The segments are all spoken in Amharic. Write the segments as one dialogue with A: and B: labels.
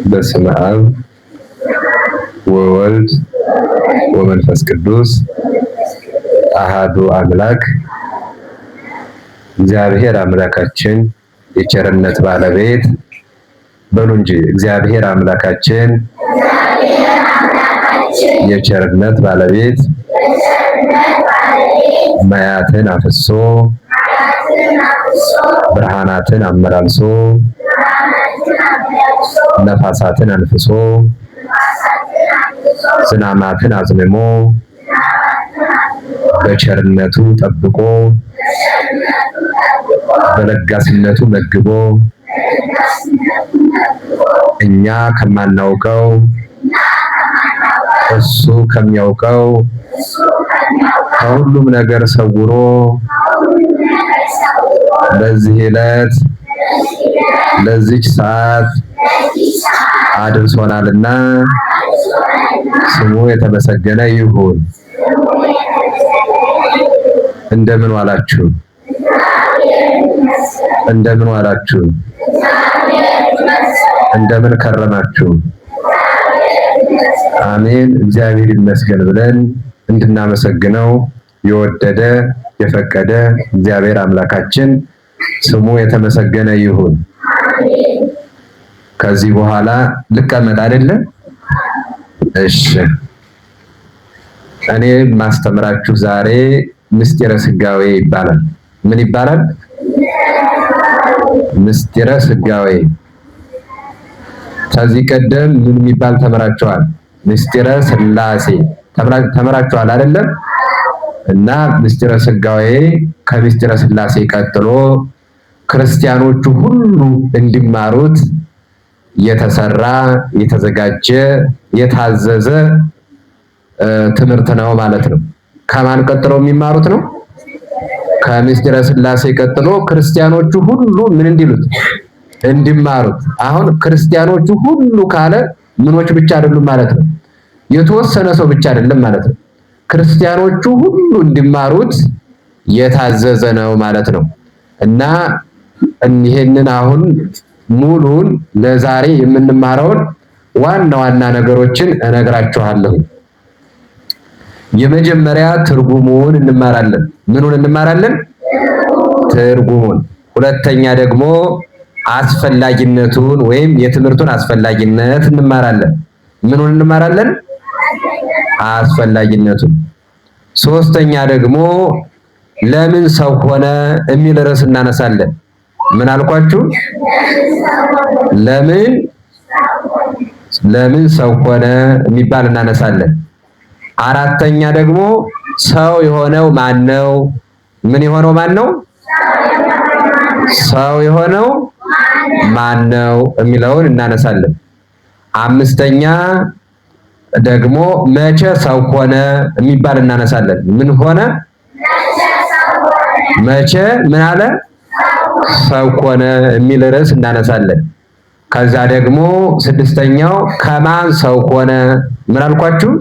A: በስመ አብ ወወልድ ወመንፈስ ቅዱስ አሃዱ አምላክ። እግዚአብሔር አምላካችን የቸርነት ባለቤት በሉ እንጂ እግዚአብሔር አምላካችን የቸርነት ባለቤት ማያትን አፍሶ ብርሃናትን አመላልሶ ነፋሳትን አንፍሶ ዝናማትን አዝንሞ በቸርነቱ ጠብቆ በለጋስነቱ መግቦ እኛ ከማናውቀው እሱ ከሚያውቀው ከሁሉም ነገር ሰውሮ ለዚህ ዕለት ለዚች ሰዓት አድርሶናልና ስሙ የተመሰገነ ይሁን። እንደምን ዋላችሁ? እንደምን ዋላችሁ? እንደምን ከረማችሁ? አሜን። እግዚአብሔር ይመስገን ብለን እንድናመሰግነው የወደደ የፈቀደ እግዚአብሔር አምላካችን ስሙ የተመሰገነ ይሁን። ከዚህ በኋላ ልቀመጥ አይደለም? እሺ። እኔ ማስተምራችሁ ዛሬ ምስጢረ ስጋዌ ይባላል። ምን ይባላል? ምስጢረ ስጋዌ። ከዚህ ቀደም ምን የሚባል ተምራችኋል? ምስጢረ ስላሴ ተምራችኋል አይደለም? እና ምስጢረ ስጋዌ ከምስጢረ ስላሴ ቀጥሎ ክርስቲያኖቹ ሁሉ እንዲማሩት የተሰራ የተዘጋጀ የታዘዘ ትምህርት ነው ማለት ነው። ከማን ቀጥሎ የሚማሩት ነው? ከምስጢረ ስላሴ ቀጥሎ ክርስቲያኖቹ ሁሉ ምን እንዲሉት እንዲማሩት። አሁን ክርስቲያኖቹ ሁሉ ካለ ምኖች ብቻ አይደሉም ማለት ነው። የተወሰነ ሰው ብቻ አይደለም ማለት ነው። ክርስቲያኖቹ ሁሉ እንዲማሩት የታዘዘ ነው ማለት ነው። እና ይሄንን አሁን ሙሉን ለዛሬ የምንማረውን ዋና ዋና ነገሮችን እነግራችኋለሁ። የመጀመሪያ ትርጉሙን እንማራለን። ምኑን እንማራለን? ትርጉሙን። ሁለተኛ ደግሞ አስፈላጊነቱን ወይም የትምህርቱን አስፈላጊነት እንማራለን። ምኑን እንማራለን? አስፈላጊነቱን። ሶስተኛ ደግሞ ለምን ሰው ሆነ የሚል ርዕስ እናነሳለን። ምን አልኳችሁ? ለምን ሰው ሆነ የሚባል እናነሳለን። አራተኛ ደግሞ ሰው የሆነው ማን ነው? ምን የሆነው ማን ነው? ሰው የሆነው ማን ነው የሚለውን እናነሳለን። አምስተኛ ደግሞ መቼ ሰው ሆነ የሚባል እናነሳለን። ምን ሆነ? መቼ ምን አለ? ሰው ሆነ የሚል ርዕስ እናነሳለን። ከዛ ደግሞ ስድስተኛው ከማን ሰው ሆነ? ምን አልኳችሁ?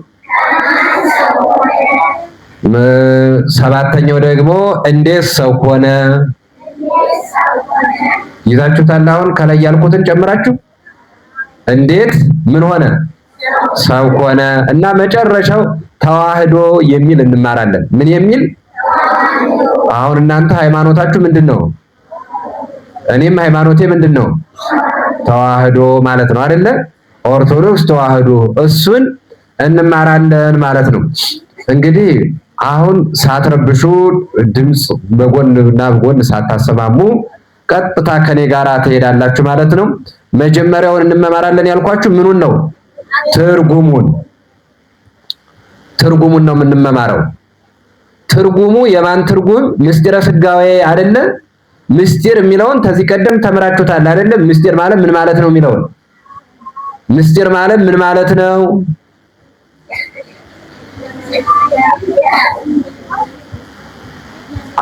A: ሰባተኛው ደግሞ እንዴት ሰው ሆነ? ይዛችሁታል? አሁን ከላይ ያልኩትን ጨምራችሁ እንዴት ምን ሆነ? ሰው ሆነ። እና መጨረሻው ተዋህዶ የሚል እንማራለን። ምን የሚል? አሁን እናንተ ሃይማኖታችሁ ምንድነው? እኔም ሃይማኖቴ ምንድነው? ተዋህዶ ማለት ነው አይደለ? ኦርቶዶክስ ተዋህዶ፣ እሱን እንማራለን ማለት ነው። እንግዲህ አሁን ሳትረብሹ ድምጽ በጎንና በጎን ሳታሰማሙ ቀጥታ ከኔ ጋራ ትሄዳላችሁ ማለት ነው። መጀመሪያውን እንመማራለን ያልኳችሁ ምኑን ነው? ትርጉሙን ነው የምንመማረው። ትርጉሙ የማን ትርጉም? ምስጢረ ስጋዌ አይደለ? ምስጢር የሚለውን ከዚህ ቀደም ተምራችሁታል አይደለ? ምስጢር ማለት ምን ማለት ነው የሚለውን። ምስጢር ማለት ምን ማለት ነው?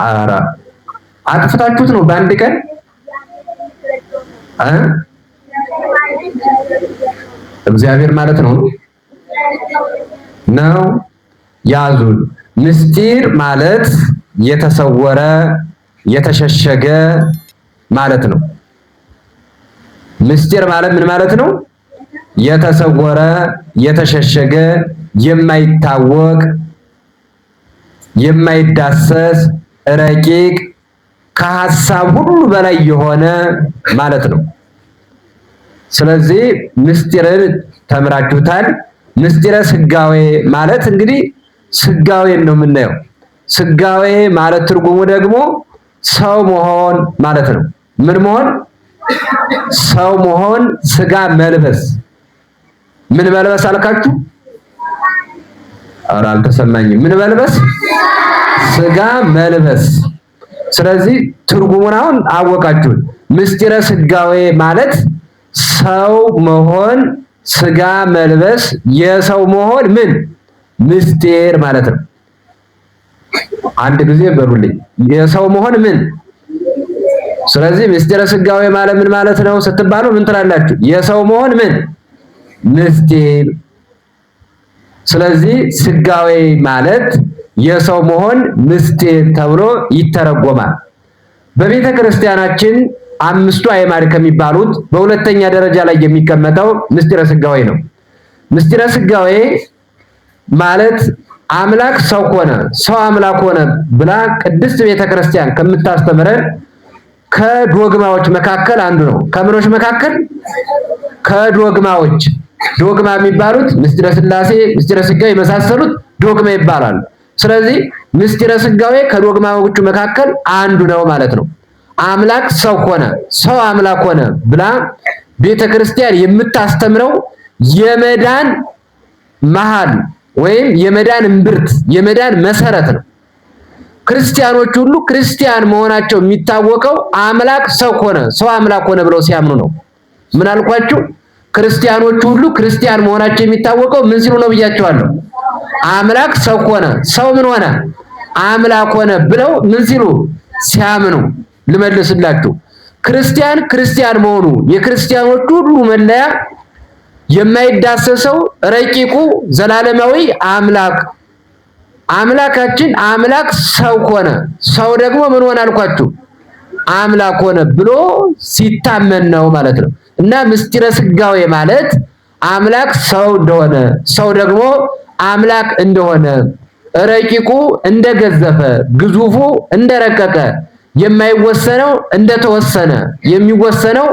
A: አራ አጥፍታችሁት ነው በአንድ ቀን እግዚአብሔር ማለት ነው ነው። ያዙ። ምስጢር ማለት የተሰወረ የተሸሸገ ማለት ነው። ምስጢር ማለት ምን ማለት ነው? የተሰወረ የተሸሸገ የማይታወቅ የማይዳሰስ ረቂቅ ከሐሳብ ሁሉ በላይ የሆነ ማለት ነው። ስለዚህ ምስጢርን ተምራችሁታል። ምስጢረ ስጋዌ ማለት እንግዲህ ስጋዌን ነው የምናየው። ስጋዌ ማለት ትርጉሙ ደግሞ ሰው መሆን ማለት ነው። ምን መሆን? ሰው መሆን፣ ስጋ መልበስ። ምን መልበስ አልካችሁ? ኧረ አልተሰማኝም። ምን መልበስ? ስጋ መልበስ። ስለዚህ ትርጉሙን አሁን አወቃችሁት። ምስጢረ ስጋዌ ማለት ሰው መሆን፣ ስጋ መልበስ፣ የሰው መሆን ምን ምስጢር ማለት ነው። አንድ ጊዜ በሉልኝ። የሰው መሆን ምን? ስለዚህ ምስጢረ ስጋዌ ማለት ምን ማለት ነው ስትባሉ ምን ትላላችሁ? የሰው መሆን ምን ምስጢር። ስለዚህ ስጋዌ ማለት የሰው መሆን ምስጢር ተብሎ ይተረጎማል። በቤተ ክርስቲያናችን አምስቱ አዕማድ ከሚባሉት በሁለተኛ ደረጃ ላይ የሚቀመጠው ምስጢረ ስጋዌ ነው። ምስጢረ ስጋዌ ማለት አምላክ ሰው ሆነ፣ ሰው አምላክ ሆነ ብላ ቅድስት ቤተ ክርስቲያን ከምታስተምረን ከዶግማዎች መካከል አንዱ ነው። ከምኖች መካከል? ከዶግማዎች። ዶግማ የሚባሉት ምስጢረ ሥላሴ፣ ምስጢረ ስጋዌ የመሳሰሉት ዶግማ ይባላሉ። ስለዚህ ምስጢረ ስጋዌ ከዶግማዎቹ መካከል አንዱ ነው ማለት ነው። አምላክ ሰው ሆነ፣ ሰው አምላክ ሆነ ብላ ቤተክርስቲያን የምታስተምረው የመዳን መሃል ወይም የመዳን እምብርት፣ የመዳን መሰረት ነው። ክርስቲያኖች ሁሉ ክርስቲያን መሆናቸው የሚታወቀው አምላክ ሰው ሆነ፣ ሰው አምላክ ሆነ ብለው ሲያምኑ ነው። ምን አልኳችሁ? ክርስቲያኖች ሁሉ ክርስቲያን መሆናቸው የሚታወቀው ምን ሲሉ ነው ብያቸዋለሁ? አምላክ ሰው ሆነ፣ ሰው ምን ሆነ? አምላክ ሆነ ብለው ምን ሲሉ ሲያምኑ። ልመልስላችሁ። ክርስቲያን ክርስቲያን መሆኑ የክርስቲያኖች ሁሉ መለያ የማይዳሰሰው ረቂቁ ዘላለማዊ አምላካችን አምላክ ሰው ሆነ፣ ሰው ደግሞ ምን ሆነ አልኳችሁ? አምላክ ሆነ ብሎ ሲታመን ነው ማለት ነው። እና ምስጢረ ስጋዌ ማለት አምላክ ሰው እንደሆነ፣ ሰው ደግሞ አምላክ እንደሆነ፣ ረቂቁ እንደገዘፈ፣ ግዙፉ እንደረቀቀ፣ የማይወሰነው እንደተወሰነ፣ የሚወሰነው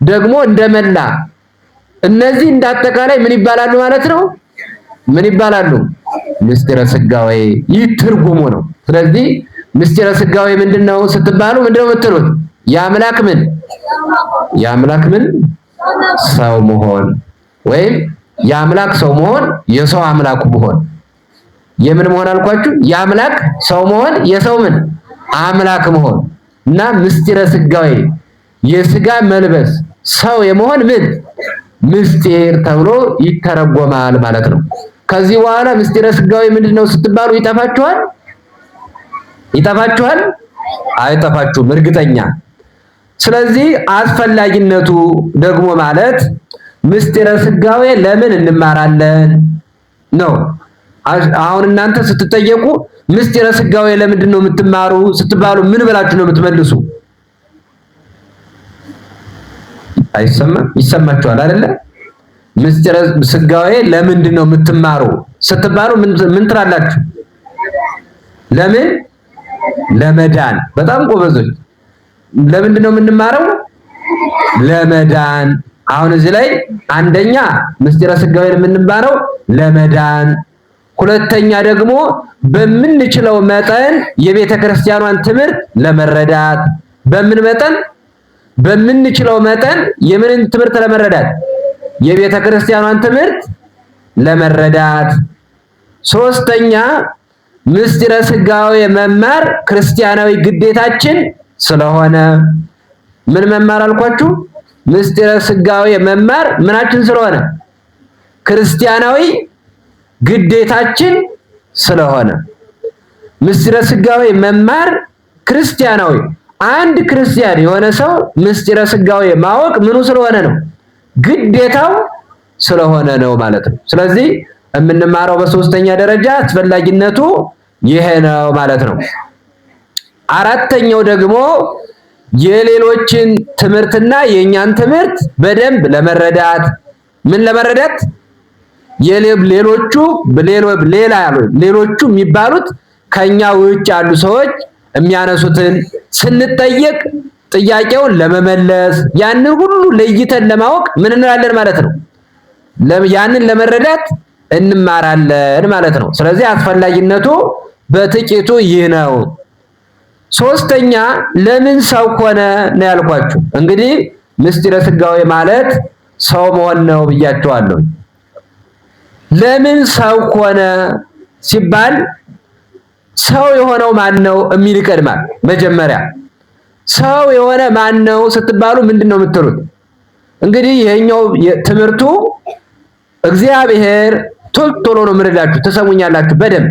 A: ደግሞ እንደመላ፣ እነዚህ እንዳጠቃላይ ምን ይባላሉ ማለት ነው? ምን ይባላሉ? ምስጢረ ስጋዌ። ይህ ትርጉሙ ነው። ስለዚህ ምስጢረ ስጋዌ ምንድነው ስትባሉ ምንድነው የምትሉት? የአምላክ ምን? የአምላክ ምን? ሰው መሆን ወይም የአምላክ ሰው መሆን፣ የሰው አምላኩ መሆን። የምን መሆን አልኳችሁ? የአምላክ ሰው መሆን፣ የሰው ምን? አምላክ መሆን እና ምስጢረ ስጋዌ የስጋ መልበስ፣ ሰው የመሆን ምን ምስጢር ተብሎ ይተረጎማል ማለት ነው። ከዚህ በኋላ ምስጢረ ስጋዌ ምንድነው ስትባሉ ይጠፋችኋል? ይጠፋችኋል? አይጠፋችሁም እርግጠኛ። ስለዚህ አስፈላጊነቱ ደግሞ ማለት ምስጢረ ስጋዌ ለምን እንማራለን ነው። አሁን እናንተ ስትጠየቁ ምስጢረ ስጋዌ ለምንድን ነው የምትማሩ ስትባሉ ምን ብላችሁ ነው የምትመልሱ? አይሰማም? ይሰማችኋል አይደለ? ምስጢረ ስጋዌ ለምንድን ነው የምትማሩ ስትባሉ ምን ትላላችሁ? ለምን? ለመዳን። በጣም ጎበዞች። ለምንድን ነው የምንማረው? ለመዳን። አሁን እዚህ ላይ አንደኛ ምስጢረ ስጋዌ የምንማረው ለመዳን፣ ሁለተኛ ደግሞ በምንችለው መጠን የቤተ ክርስቲያኗን ትምህርት ለመረዳት። በምን መጠን? በምንችለው መጠን የምንን ትምህርት ለመረዳት? የቤተ ክርስቲያኗን ትምህርት ለመረዳት። ሶስተኛ ምስጢረ ስጋዌ መማር ክርስቲያናዊ ግዴታችን ስለሆነ። ምን መማር አልኳችሁ? ምስጢረ ስጋዌ መማር ምናችን ስለሆነ? ክርስቲያናዊ ግዴታችን ስለሆነ። ምስጢረ ስጋዌ መማር ክርስቲያናዊ፣ አንድ ክርስቲያን የሆነ ሰው ምስጢረ ስጋዌ ማወቅ ምኑ ስለሆነ ነው? ግዴታው ስለሆነ ነው ማለት ነው። ስለዚህ የምንማረው በሶስተኛ ደረጃ አስፈላጊነቱ ይሄ ነው ማለት ነው። አራተኛው ደግሞ የሌሎችን ትምህርትና የኛን ትምህርት በደንብ ለመረዳት ምን ለመረዳት ሌሎቹ የሚባሉት ከኛ ውጭ ያሉ ሰዎች የሚያነሱትን ስንጠየቅ ጥያቄውን ለመመለስ ያንን ሁሉ ለይተን ለማወቅ ምን እንላለን ማለት ነው። ያንን ለመረዳት እንማራለን ማለት ነው። ስለዚህ አስፈላጊነቱ በጥቂቱ ይህ ነው። ሶስተኛ ለምን ሰው ሆነ ነው ያልኳችሁ። እንግዲህ ምስጢረ ሥጋዌ ማለት ሰው መሆን ነው ብያችኋለሁ። ለምን ሰው ሆነ ሲባል ሰው የሆነው ማን ነው የሚል ይቀድማል። መጀመሪያ ሰው የሆነ ማን ነው ስትባሉ ምንድነው የምትሉት? እንግዲህ ይሄኛው ትምህርቱ እግዚአብሔር ቶሎ ነው የምንላችሁ፣ ትሰሙኛላችሁ በደንብ።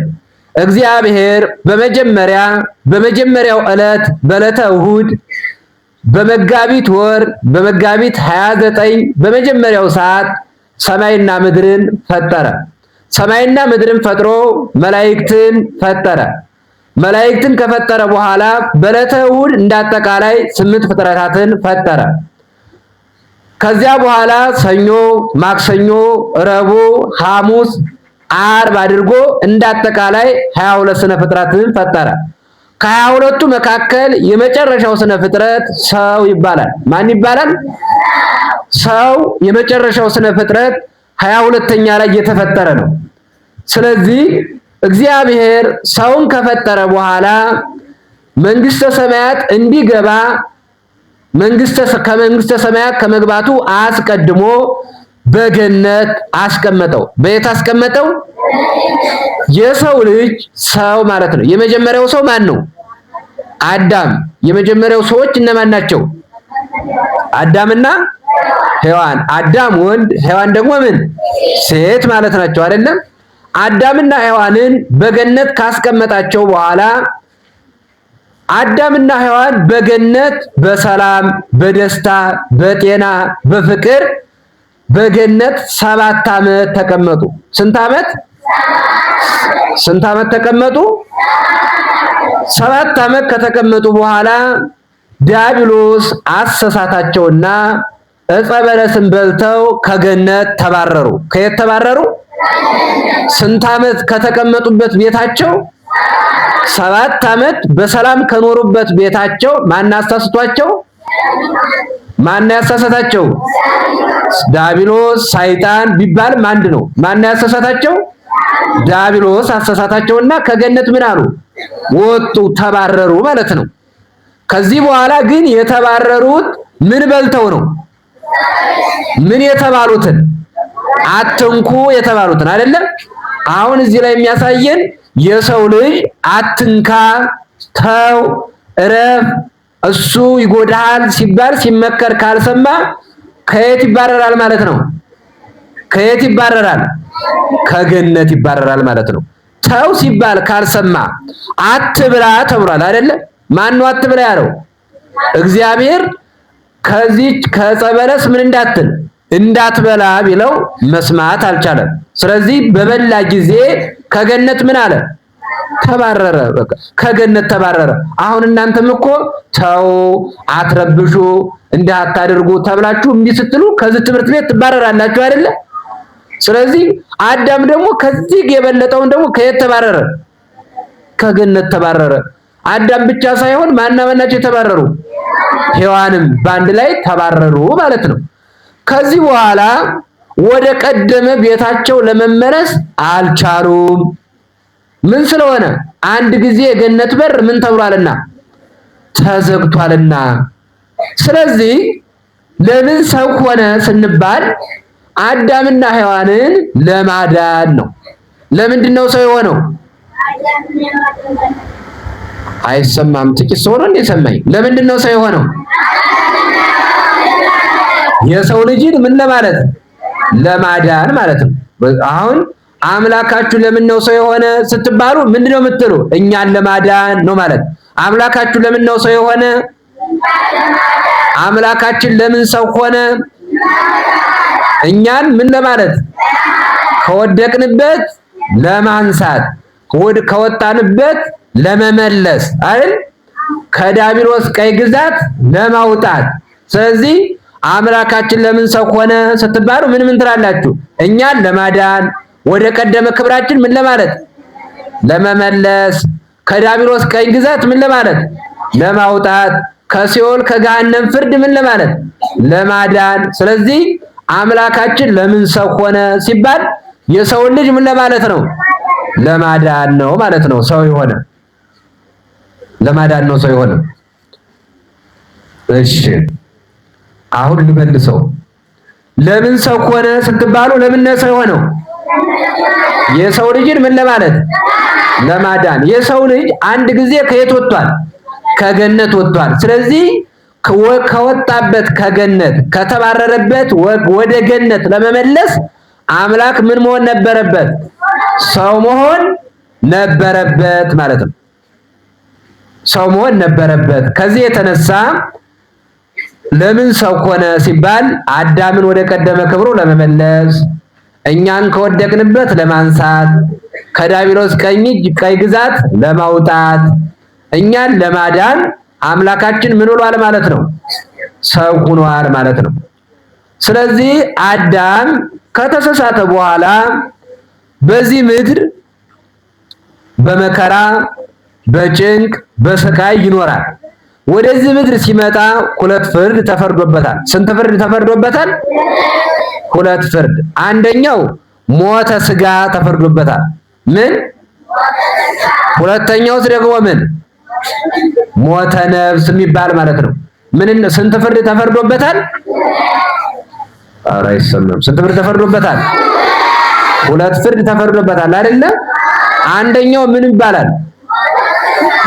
A: እግዚአብሔር በመጀመሪያው ዕለት በዕለተ እሑድ በመጋቢት ወር በመጋቢት 29 በመጀመሪያው ሰዓት ሰማይና ምድርን ፈጠረ። ሰማይና ምድርን ፈጥሮ መላእክትን ፈጠረ። መላእክትን ከፈጠረ በኋላ በዕለተ እሑድ እንዳጠቃላይ 8 ፍጥረታትን ፈጠረ። ከዚያ በኋላ ሰኞ፣ ማክሰኞ፣ ረቡዕ፣ ሐሙስ፣ ዓርብ አድርጎ እንዳጠቃላይ 22 ስነ ፍጥረታትን ፈጠረ። ከ22ቱ መካከል የመጨረሻው ስነ ፍጥረት ሰው ይባላል። ማን ይባላል? ሰው የመጨረሻው ስነ ፍጥረት 22ኛ ላይ የተፈጠረ ነው። ስለዚህ እግዚአብሔር ሰውን ከፈጠረ በኋላ መንግስተ ሰማያት እንዲገባ ከመንግስተ ሰማያት ከመግባቱ አስቀድሞ በገነት አስቀመጠው። በየት አስቀመጠው? የሰው ልጅ ሰው ማለት ነው። የመጀመሪያው ሰው ማን ነው? አዳም። የመጀመሪያው ሰዎች እነማን ናቸው? አዳምና ሔዋን። አዳም ወንድ፣ ሔዋን ደግሞ ምን ሴት ማለት ናቸው አይደለም? አዳምና ሔዋንን በገነት ካስቀመጣቸው በኋላ አዳምና ሔዋን በገነት በሰላም በደስታ በጤና በፍቅር በገነት 7 ዓመት ተቀመጡ። ስንት ዓመት ተቀመጡ? 7 ዓመት ከተቀመጡ በኋላ ዲያብሎስ አሰሳታቸውና ዕፀ በለስን በልተው ከገነት ተባረሩ። ከየት ተባረሩ? ስንት ዓመት ከተቀመጡበት ቤታቸው 7 ዓመት በሰላም ከኖሩበት ቤታቸው ማን አሳስቷቸው? ማን ያሳሳታቸው? ዲያብሎስ ሰይጣን ቢባልም አንድ ነው። ማን ያሳሳታቸው? ዲያብሎስ አሳሳታቸውና ከገነት ምን አሉ? ወጡ፣ ተባረሩ ማለት ነው። ከዚህ በኋላ ግን የተባረሩት ምን በልተው ነው? ምን የተባሉትን? አትንኩ የተባሉትን አይደለም። አሁን እዚህ ላይ የሚያሳየን የሰው ልጅ አትንካ፣ ተው፣ እረፍ፣ እሱ ይጎዳል ሲባል ሲመከር ካልሰማ ከየት ይባረራል ማለት ነው? ከየት ይባረራል? ከገነት ይባረራል ማለት ነው። ተው ሲባል ካልሰማ አትብላ ተብሏል አይደለ? ማን ነው አትብላ ያለው? እግዚአብሔር። ከዚህ ከዕፀ በለስ ምን እንዳትበላ ቢለው መስማት አልቻለም። ስለዚህ በበላ ጊዜ ከገነት ምን አለ? ተባረረ። በቃ ከገነት ተባረረ። አሁን እናንተም እኮ ተው፣ አትረብሹ፣ እንዳታደርጉ ተብላችሁ እምቢ ስትሉ ከዚህ ትምህርት ቤት ትባረራላችሁ አይደለ? ስለዚህ አዳም ደግሞ ከዚህ የበለጠውን ደግሞ ከየት ተባረረ? ከገነት ተባረረ። አዳም ብቻ ሳይሆን ማናቸው የተባረሩ? ሔዋንም በአንድ ላይ ተባረሩ ማለት ነው። ከዚህ በኋላ ወደ ቀደመ ቤታቸው ለመመለስ አልቻሉም። ምን ስለሆነ? አንድ ጊዜ የገነት በር ምን ተብሏልና? ተዘግቷልና። ስለዚህ ለምን ሰው ሆነ ስንባል አዳምና ሔዋንን ለማዳን ነው። ለምንድን ነው ሰው የሆነው? አይሰማም። ጥቂት ሰው ነው እንደሰማኝ። ለምንድን ነው ሰው የሆነው? የሰው ልጅን ምን ለማለት? ለማዳን ማለት ነው። አሁን አምላካችሁ ለምን ነው ሰው የሆነ ስትባሉ ምንድነው የምትሉ? እኛን ለማዳን ነው ማለት። አምላካችሁ ለምን ነው ሰው የሆነ? አምላካችን ለምን ሰው ሆነ? እኛን ምን ለማለት? ከወደቅንበት ለማንሳት፣ ከወጣንበት ለመመለስ አይደል? ከዲያብሎስ ቀይ ግዛት ለማውጣት። ስለዚህ አምላካችን ለምን ሰው ሆነ ስትባሉ ምን ትላላችሁ? እኛን ለማዳን ወደ ቀደመ ክብራችን ምን ለማለት ለመመለስ፣ ከዲያብሎስ ቀኝ ግዛት ምን ለማለት ለማውጣት፣ ከሲኦል ከገሃነም ፍርድ ምን ለማለት ለማዳን። ስለዚህ አምላካችን ለምን ሰው ሆነ ሲባል የሰው ልጅ ምን ለማለት ነው ለማዳን ነው ማለት ነው። ሰው የሆነ ለማዳን ነው ሰው የሆነ። እሺ አሁን ልመልሰው። ለምን ሰው ሆነ ስትባሉ ለምን ነው ሰው የሆነው? የሰው ልጅን ምን ለማለት ለማዳን። የሰው ልጅ አንድ ጊዜ ከየት ወጥቷል? ከገነት ወጥቷል። ስለዚህ ከወጣበት ከገነት ከተባረረበት ወደ ገነት ለመመለስ አምላክ ምን መሆን ነበረበት? ሰው መሆን ነበረበት ማለት ነው። ሰው መሆን ነበረበት። ከዚህ የተነሳ ለምን ሰው ሆነ ሲባል አዳምን ወደ ቀደመ ክብሩ ለመመለስ፣ እኛን ከወደቅንበት ለማንሳት፣ ከዲያብሎስ ቀኝ ግዛት ለማውጣት፣ እኛን ለማዳን አምላካችን ምን ብሏል ማለት ነው? ሰው ሆኗል ማለት ነው። ስለዚህ አዳም ከተሳሳተ በኋላ በዚህ ምድር በመከራ በጭንቅ በስቃይ ይኖራል። ወደዚህ ምድር ሲመጣ ሁለት ፍርድ ተፈርዶበታል። ስንት ፍርድ ተፈርዶበታል? ሁለት ፍርድ። አንደኛው ሞተ ስጋ ተፈርዶበታል። ምን? ሁለተኛውስ ደግሞ ምን? ሞተ ነፍስ የሚባል ማለት ነው። ምን? ስንት ፍርድ ተፈርዶበታል? ኧረ አይሰማም። ስንት ፍርድ ተፈርዶበታል? ሁለት ፍርድ ተፈርዶበታል አይደለ? አንደኛው ምን ይባላል?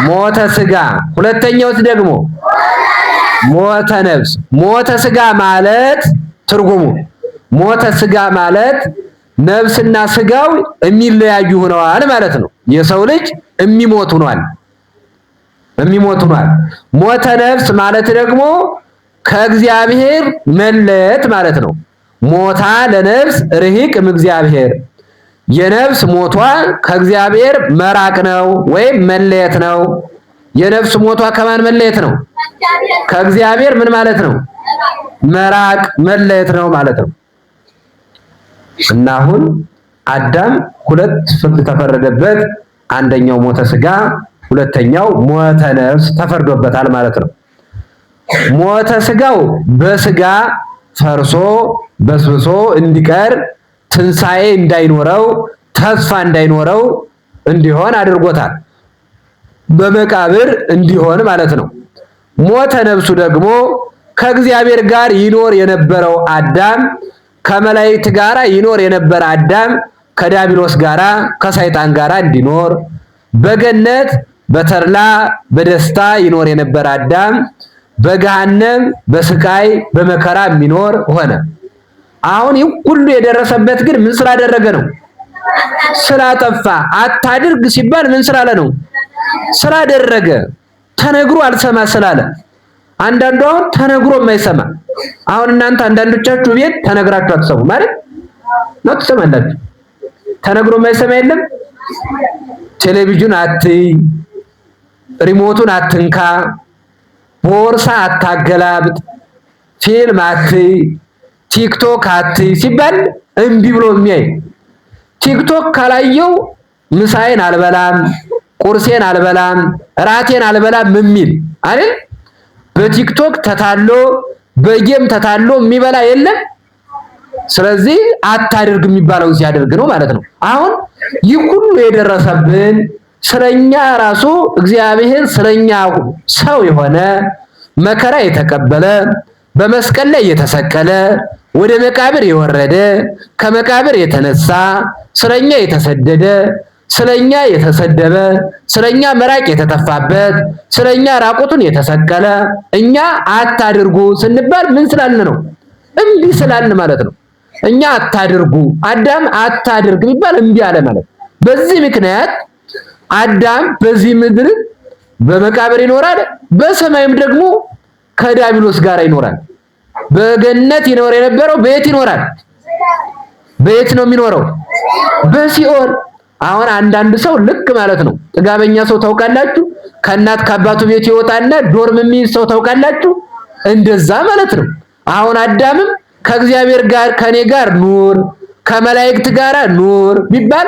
A: ሞተ ስጋ። ሁለተኛውስ ደግሞ ሞተ ነፍስ። ሞተ ስጋ ማለት ትርጉሙ ሞተ ስጋ ማለት ነፍስና ስጋው የሚለያዩ ሆነዋል ማለት ነው። የሰው ልጅ የሚሞት ሆኗል። ሞተ ነፍስ ማለት ደግሞ ከእግዚአብሔር መለየት ማለት ነው። ሞታ ለነፍስ ርሂቅ እምእግዚአብሔር፣ የነፍስ ሞቷ ከእግዚአብሔር መራቅ ነው ወይም መለየት ነው። የነፍስ ሞቷ ከማን መለየት ነው? ከእግዚአብሔር ምን ማለት ነው? መራቅ መለየት ነው ማለት ነው። እና አሁን አዳም ሁለት ፍርድ ተፈረደበት። አንደኛው ሞተ ስጋ፣ ሁለተኛው ሞተ ነፍስ ተፈርዶበታል ማለት ነው። ሞተ ስጋው በስጋ ፈርሶ በስብሶ እንዲቀር፣ ትንሣኤ እንዳይኖረው፣ ተስፋ እንዳይኖረው እንዲሆን አድርጎታል። በመቃብር እንዲሆን ማለት ነው። ሞተ ነፍሱ ደግሞ ከእግዚአብሔር ጋር ይኖር የነበረው አዳም፣ ከመላእክት ጋር ይኖር የነበረ አዳም ከዲያብሎስ ጋራ ከሰይጣን ጋራ እንዲኖር፣ በገነት በተድላ በደስታ ይኖር የነበረ አዳም በገሃነም በስቃይ በመከራ የሚኖር ሆነ። አሁን ይህ ሁሉ የደረሰበት ግን ምን ስላደረገ ነው? ስላጠፋ። አታድርግ ሲባል ምን ስላለ ነው? ስላደረገ። ተነግሮ አልሰማ ስላለ። አንዳንዱ አሁን ተነግሮ የማይሰማ አሁን እናንተ አንዳንዶቻችሁ ቤት ተነግራችሁ አትሰሙ ማለት ነው። ትሰማላችሁ። ተነግሮ የማይሰማ የለም። ቴሌቪዥን አትይ፣ ሪሞቱን አትንካ፣ ቦርሳ አታገላብጥ፣ ፊልም አትይ፣ ቲክቶክ አትይ ሲባል እምቢ ብሎ የሚያይ ቲክቶክ ካላየው ምሳዬን አልበላም፣ ቁርሴን አልበላም፣ ራቴን አልበላም የሚል አይደል? በቲክቶክ ተታሎ በጌም ተታሎ የሚበላ የለም። ስለዚህ አታድርግ የሚባለው ሲያደርግ ነው ማለት ነው። አሁን ይህ ሁሉ የደረሰብን ስለኛ ራሱ እግዚአብሔር ስለኛ ሰው የሆነ መከራ የተቀበለ በመስቀል ላይ የተሰቀለ ወደ መቃብር የወረደ ከመቃብር የተነሳ ስለኛ የተሰደደ ስለኛ የተሰደበ ስለኛ መራቅ የተተፋበት ስለኛ ራቁቱን የተሰቀለ እኛ አታድርጉ ስንባል ምን ስላልን ነው? እምቢ ስላልን ማለት ነው። እኛ አታድርጉ፣ አዳም አታድርግ ቢባል እምቢ አለ ማለት። በዚህ ምክንያት አዳም በዚህ ምድር በመቃብር ይኖራል፣ በሰማይም ደግሞ ከዲያብሎስ ጋር ይኖራል። በገነት ይኖር የነበረው በየት ይኖራል? በየት ነው የሚኖረው? በሲኦል። አሁን አንዳንድ ሰው ልክ ማለት ነው ጥጋበኛ ሰው ታውቃላችሁ፣ ከእናት ከአባቱ ቤት ይወጣና ዶርም የሚይዝ ሰው ታውቃላችሁ። እንደዛ ማለት ነው። አሁን አዳምም ከእግዚአብሔር ጋር ከኔ ጋር ኑር ከመላእክት ጋር ኑር ቢባል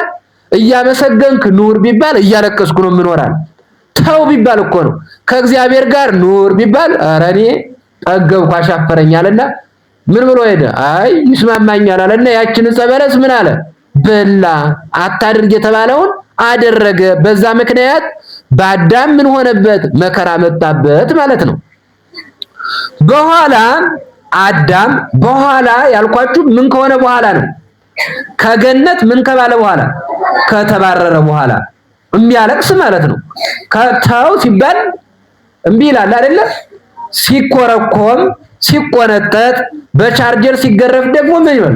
A: እያመሰገንክ ኑር ቢባል እያለቀስኩ ነው የምኖራል። ተው ቢባል እኮ ነው። ከእግዚአብሔር ጋር ኑር ቢባል ኧረ እኔ ጠገብኩ አሻፈረኝ አለና ምን ብሎ ሄደ? አይ ይስማማኛል አለና ያችን ዕፀ በለስ ምን አለ? በላ። አታድርግ የተባለውን አደረገ። በዛ ምክንያት በአዳም ምን ሆነበት? መከራ መጣበት ማለት ነው። በኋላ አዳም በኋላ ያልኳችሁ ምን ከሆነ በኋላ ነው? ከገነት ምን ከባለ በኋላ? ከተባረረ በኋላ የሚያለቅስ ማለት ነው። ከተው ሲባል እምቢ ይላል አይደለ? ሲኮረኮም ሲቆነጠጥ በቻርጀር ሲገረፍ ደግሞ ምን ይሆን?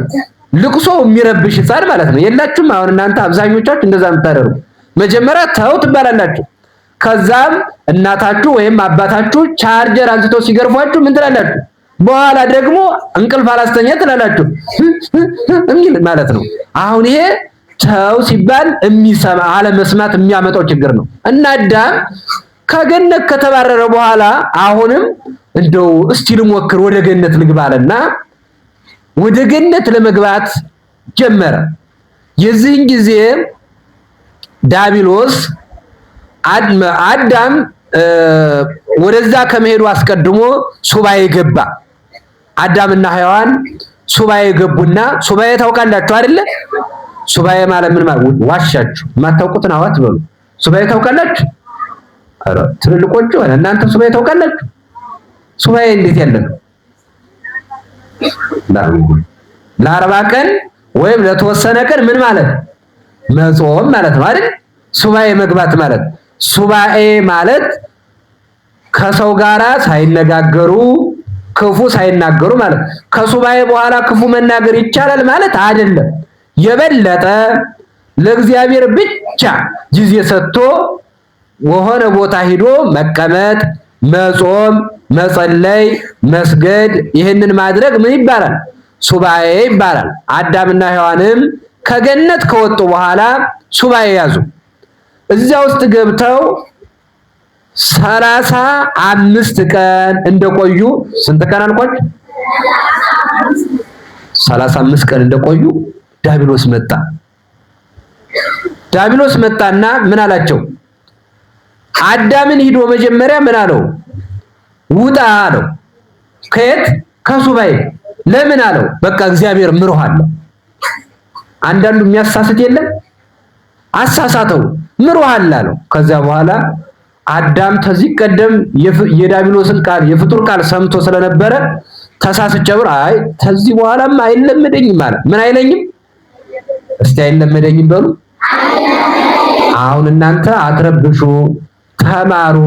A: ልቅሶ የሚረብሽ ሕፃን ማለት ነው። የላችሁም? አሁን እናንተ አብዛኞቻችሁ እንደዛ የምታደርጉ መጀመሪያ ተው ትባላላችሁ። ከዛም እናታችሁ ወይም አባታችሁ ቻርጀር አንስቶ ሲገርፏችሁ ምን ትላላችሁ? በኋላ ደግሞ እንቅልፍ አላስተኛ ትላላችሁ የሚል ማለት ነው። አሁን ይሄ ተው ሲባል የሚሰማ አለመስማት የሚያመጣው ችግር ነው። እና አዳም ከገነት ከተባረረ በኋላ አሁንም እንደው እስቲ ልሞክር ወደ ገነት ልግባ አለና ወደ ገነት ለመግባት ጀመረ። የዚህን ጊዜ ዲያብሎስ አዳም ወደዛ ከመሄዱ አስቀድሞ ሱባኤ ገባ። አዳምና ሔዋን ሱባኤ ገቡና ሱባኤ ታውቃላችሁ አይደለ? ሱባኤ ማለት ምን ማለት? ዋሻችሁ የማታውቁትን አዋት በሉ። ሱባኤ ታውቃላችሁ? አረ ትልልቆቹ እናንተ ሱባኤ ታውቃላችሁ? ሱባኤ እንዴት ያለ ነው? ለአርባ ቀን ወይም ለተወሰነ ቀን ምን ማለት? መጾም ማለት ነው አይደል? ሱባኤ መግባት ማለት ሱባኤ ማለት ከሰው ጋራ ሳይነጋገሩ ክፉ ሳይናገሩ ማለት። ከሱባኤ በኋላ ክፉ መናገር ይቻላል ማለት አይደለም። የበለጠ ለእግዚአብሔር ብቻ ጊዜ ሰጥቶ ወሆነ ቦታ ሂዶ መቀመጥ፣ መጾም፣ መጸለይ፣ መስገድ ይህንን ማድረግ ምን ይባላል? ሱባኤ ይባላል። አዳምና ሔዋንም ከገነት ከወጡ በኋላ ሱባኤ ያዙ። እዚያ ውስጥ ገብተው 35 ቀን እንደቆዩ ስንት ቀን አልኳችሁ? 35 ቀን እንደቆዩ ዲያብሎስ መጣ። ዲያብሎስ መጣና ምን አላቸው? አዳምን ሂዶ መጀመሪያ ምን አለው? ውጣ አለው። ከየት? ከሱባኤ። ለምን አለው? በቃ እግዚአብሔር ምሮሃል። አንዳንዱ የሚያሳስት የለም? አሳሳተው፣ ምሮሃል አለው። ከዚያ በኋላ አዳም ከዚህ ቀደም የዲያብሎስን ቃል የፍጡር ቃል ሰምቶ ስለነበረ ተሳስቼው አይ ከዚህ በኋላም አይለመደኝም ማለት ምን አይለኝም? እስቲ አይለመደኝም በሉ። አሁን እናንተ አትረብሹ ተማሩ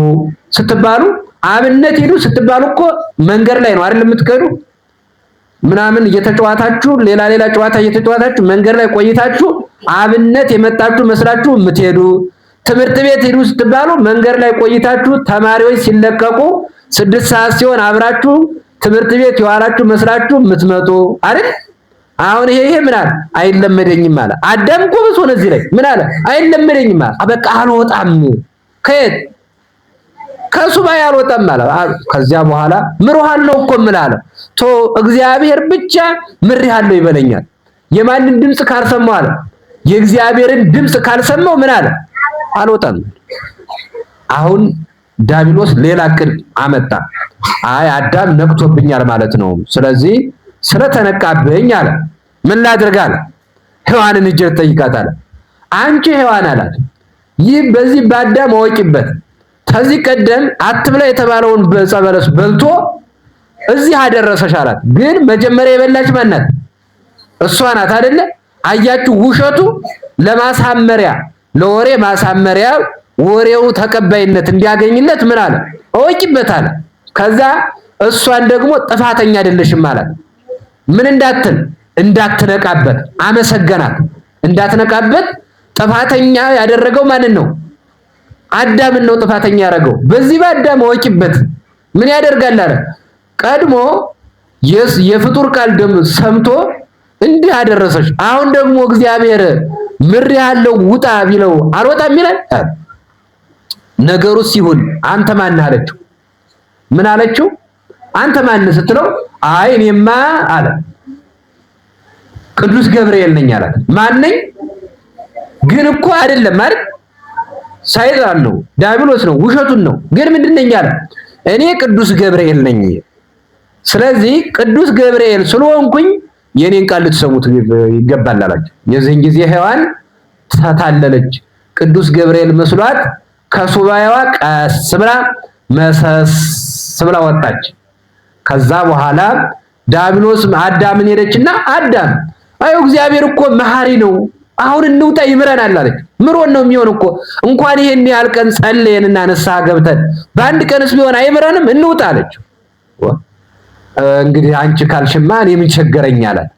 A: ስትባሉ አብነት ሄዱ ስትባሉ እኮ መንገድ ላይ ነው አይደል የምትከዱ? ምናምን እየተጫዋታችሁ ሌላ ጨዋታ እየተጫዋታችሁ መንገድ ላይ ቆይታችሁ አብነት የመጣችሁ መስላችሁ የምትሄዱ፣ ትምህርት ቤት ሄዱ ስትባሉ መንገድ ላይ ቆይታችሁ ተማሪዎች ሲለቀቁ 6 ሰዓት ሲሆን አብራችሁ ትምህርት ቤት የዋላችሁ መስላችሁ የምትመጡ አይደል? አሁን ይሄ ምን አለ? አይለመደኝም አለ። አዳም ጎበዝ ሆነ እዚህ ላይ ምን አለ? አይለመደኝም አለ። በቃ አልወጣም። ከየት? ከሱባኤ አልወጣም አለ። ከዚያ በኋላ ምሮሃለሁ እኮ ምን አለ? ቶ እግዚአብሔር ብቻ ምሬሃለሁ ይበለኛል። የማንን ድምጽ ካልሰማው አለ? የእግዚአብሔርን ድምጽ ካልሰማው ምን አለ? አልወጣም። አሁን ዲያብሎስ ሌላ ዕቅድ አመጣ። አይ አዳም ነቅቶብኛል ማለት ነው። ስለዚህ ስለተነቃብኝ አለ ምን ላድርግ አለ? ሔዋንን ሂጅ ጠይቃታል። አንቺ ሔዋን አላት ይህ በዚህ በአዳም አወቂበት ከዚህ ቀደም አትብላ የተባለውን ዕፀ በለስ በልቶ እዚህ አደረሰሽ አላት። ግን መጀመሪያ የበላች ማን ናት? እሷ ናት አይደለ? አያችሁ ውሸቱ ለማሳመሪያ ለወሬ ማሳመሪያ ወሬው ተቀባይነት እንዲያገኝለት ምን አለ? አወቂበት አለ። ከዛ እሷን ደግሞ ጥፋተኛ አይደለሽም ማለት ምን እንዳትል እንዳትነቃበት አመሰገናት። እንዳትነቃበት ጥፋተኛ ያደረገው ማንን ነው? አዳምን ነው ጥፋተኛ ያደረገው። በዚህ በአዳም አወቂበት ምን ያደርጋል አለ? ቀድሞ የፍጡር ቃል ደም ሰምቶ እንዲህ አደረሰሽ። አሁን ደግሞ እግዚአብሔር ምሬሃለሁ ውጣ ቢለው አልወጣም ይላል። ነገሩ ሲሆን አንተ ማን አለችው? ምን አለችው? አንተ ማን ስትለው አይ እኔማ አለ ቅዱስ ገብርኤል ነኝ አላት። ማን ነኝ ግን እኮ አይደለም ማለት ሰይጣን ነው ዲያብሎስ ነው ውሸቱን ነው። ግን ምንድነኝ አለ እኔ ቅዱስ ገብርኤል ነኝ። ስለዚህ ቅዱስ ገብርኤል ስለሆንኩኝ የኔን ቃል ልትሰሙት ይገባል አላቸው። የዚህን ጊዜ ሔዋን ተታለለች። ቅዱስ ገብርኤል መስሏት ከሱባኤዋ ቀስ ብላ መሰስ ብላ ወጣች። ከዛ በኋላ ዲያብሎስ አዳምን ሄደችና አዳም አዩ እግዚአብሔር እኮ መሐሪ ነው፣ አሁን እንውጣ ይምረናል አለች። ምሮን ነው የሚሆን እኮ እንኳን ይሄን ያህል ቀን ጸልየንና ንስሐ ገብተን በአንድ ቀንስ ቢሆን አይምረንም እንውጣ አለች። እንግዲህ አንቺ ካልሽማ እኔ ምን ቸገረኝ አላት።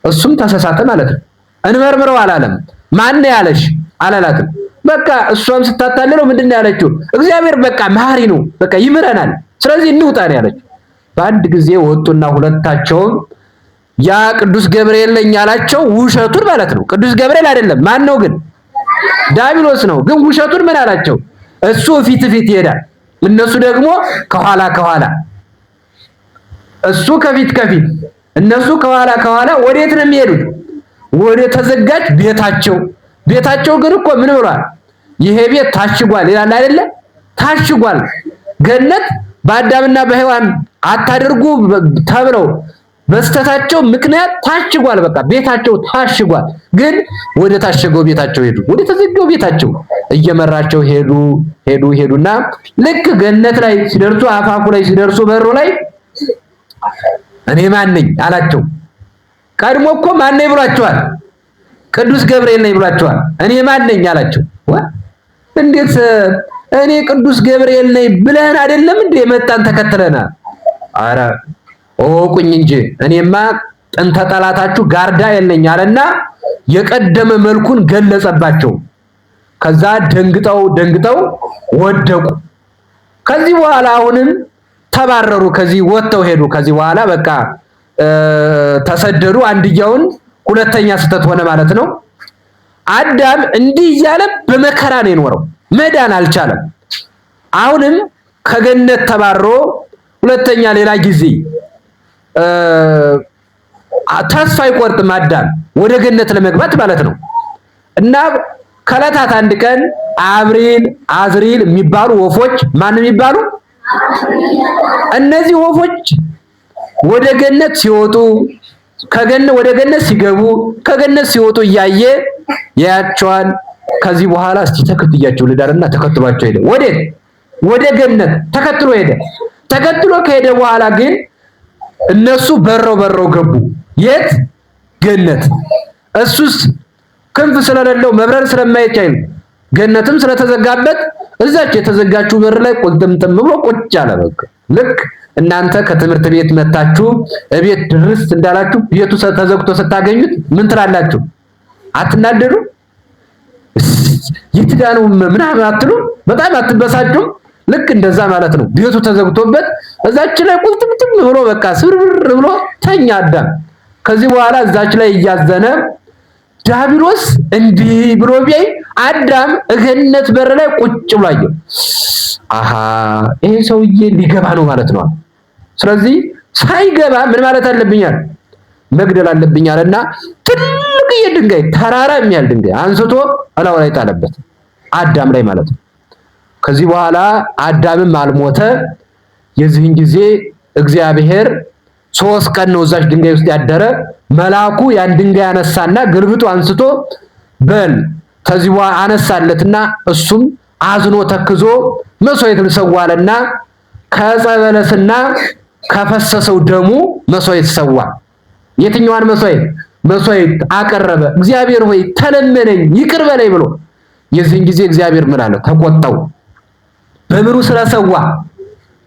A: እሱም ተሳሳተ ማለት ነው። እንመርምረው አላለም። ማን ነው ያለሽ አላላትም። በቃ እሷም ስታታልለው ምንድነው ያለችው? እግዚአብሔር በቃ መሐሪ ነው፣ በቃ ይምረናል፣ ስለዚህ እንውጣ ነው ያለችው። በአንድ ጊዜ ወጡና ሁለታቸውም ያ ቅዱስ ገብርኤል ነኝ ያላቸው ውሸቱን ማለት ነው። ቅዱስ ገብርኤል አይደለም። ማን ነው ግን? ዲያብሎስ ነው። ግን ውሸቱን ምን አላቸው? እሱ ፊት ይሄዳል፣ እነሱ ደግሞ ከኋላ ከኋላ። እሱ ከፊት ከፊት፣ እነሱ ከኋላ ከኋላ። ወዴት ነው የሚሄዱት? ወደ ተዘጋጅ ቤታቸው። ቤታቸው ግን እኮ ምን ብሏል? ይሄ ቤት ታሽጓል ይላል አይደለ? ታሽጓል። ገነት በአዳምና በሔዋን አታድርጉ ተብለው በስተታቸው ምክንያት ታሽጓል። በቃ ቤታቸው ታሽጓል። ግን ወደ ታሸገው ቤታቸው ሄዱ። ወደ ተዘጋው ቤታቸው እየመራቸው ሄዱና ልክ ገነት ላይ ሲደርሱ አፋፉ ላይ ሲደርሱ በሩ ላይ እኔ ማን ነኝ አላቸው። ቀድሞ እኮ ማን ነኝ ብሏቸዋል? ቅዱስ ገብርኤል ነኝ ብሏቸዋል። እኔ ማን ነኝ አላቸው። እንዴት እኔ ቅዱስ ገብርኤል ነኝ ብለህን አይደለም እንዴ መጣን ተከተለና? አረ ኦቁኝ እንጂ እኔማ ጥንተ ጠላታችሁ ጋርዳ የለኝ አለና የቀደመ መልኩን ገለጸባቸው። ከዛ ደንግጠው ወደቁ። ከዚህ በኋላ አሁንም ተባረሩ። ከዚህ ወጥተው ሄዱ። ከዚህ በኋላ በቃ ተሰደዱ። አንድያውን ሁለተኛ ስተት ሆነ ማለት ነው። አዳም እንዲህ እያለ በመከራ ነው የኖረው፣ መዳን አልቻለም። አሁንም ከገነት ተባሮ ሁለተኛ ሌላ ጊዜ ተስፋ አይቆርጥም አዳም ወደ ገነት ለመግባት ማለት ነው። እና ከዕለታት አንድ ቀን አብሪል አዝሪል የሚባሉ ወፎች ማን የሚባሉ እነዚህ ወፎች ወደ ገነት ሲወጡ ወደ ገነት ሲገቡ ከገነት ሲወጡ እያየ ያያቸዋል። ከዚህ በኋላ እስቲ ተከትያቸው ልዳርና ተከትሏቸው ሄደ። ወደ ገነት ተከትሎ ሄደ። ተከትሎ ከሄደ በኋላ ግን እነሱ በረው ገቡ። የት? ገነት። እሱስ ክንፍ ስለሌለው መብረር ስለማይቻል ገነትም ስለተዘጋበት እዛች የተዘጋችው በር ላይ ቁልጥምጥም ብሎ ቁጭ አለ። በቃ ልክ እናንተ ከትምህርት ቤት መጣችሁ እቤት ድርስ እንዳላችሁ ቤቱ ተዘግቶ ስታገኙት ምን ትላላችሁ? አትናደዱ? ይትጋኑ ምናምን አትሉ? በጣም አትበሳጩም? ልክ እንደዛ ማለት ነው። ቤቱ ተዘግቶበት እዛች ላይ ቁልጥምጥም ብሎ በቃ ስብርብር ብሎ ተኛ አዳም። ከዚህ በኋላ እዛች ላይ እያዘነ ዲያብሎስ እንዲህ ብሎ ቢያይ አዳም ገነት በር ላይ ቁጭ ብሎ አየው። አሃ ይሄ ሰውዬ ሊገባ ነው ማለት ነው። ስለዚህ ሳይገባ ምን ማለት አለብኛል? መግደል አለብኛልና ትልቅ የድንጋይ ተራራ የሚያል ድንጋይ አንስቶ እላው ላይ ጣለበት፣ አዳም ላይ ማለት ነው። ከዚህ በኋላ አዳምም አልሞተ። የዚህን ጊዜ እግዚአብሔር 3 ቀን ነው እዛች ድንጋይ ውስጥ ያደረ። መልአኩ ያን ድንጋይ አነሳና ግልብጦ አንስቶ በል ከዚህ በኋላ አነሳለትና እሱም አዝኖ ተክዞ መስዋዕት ልሰዋለና ከጸበለስና ከፈሰሰው ደሙ መስዋዕት ሰዋ። የትኛዋን መስዋዕት አቀረበ? እግዚአብሔር ሆይ ተለመነኝ ይቅር በለኝ ብሎ። የዚህን ጊዜ እግዚአብሔር ምን አለ? ተቆጣው። በምኑ ስለሰዋ?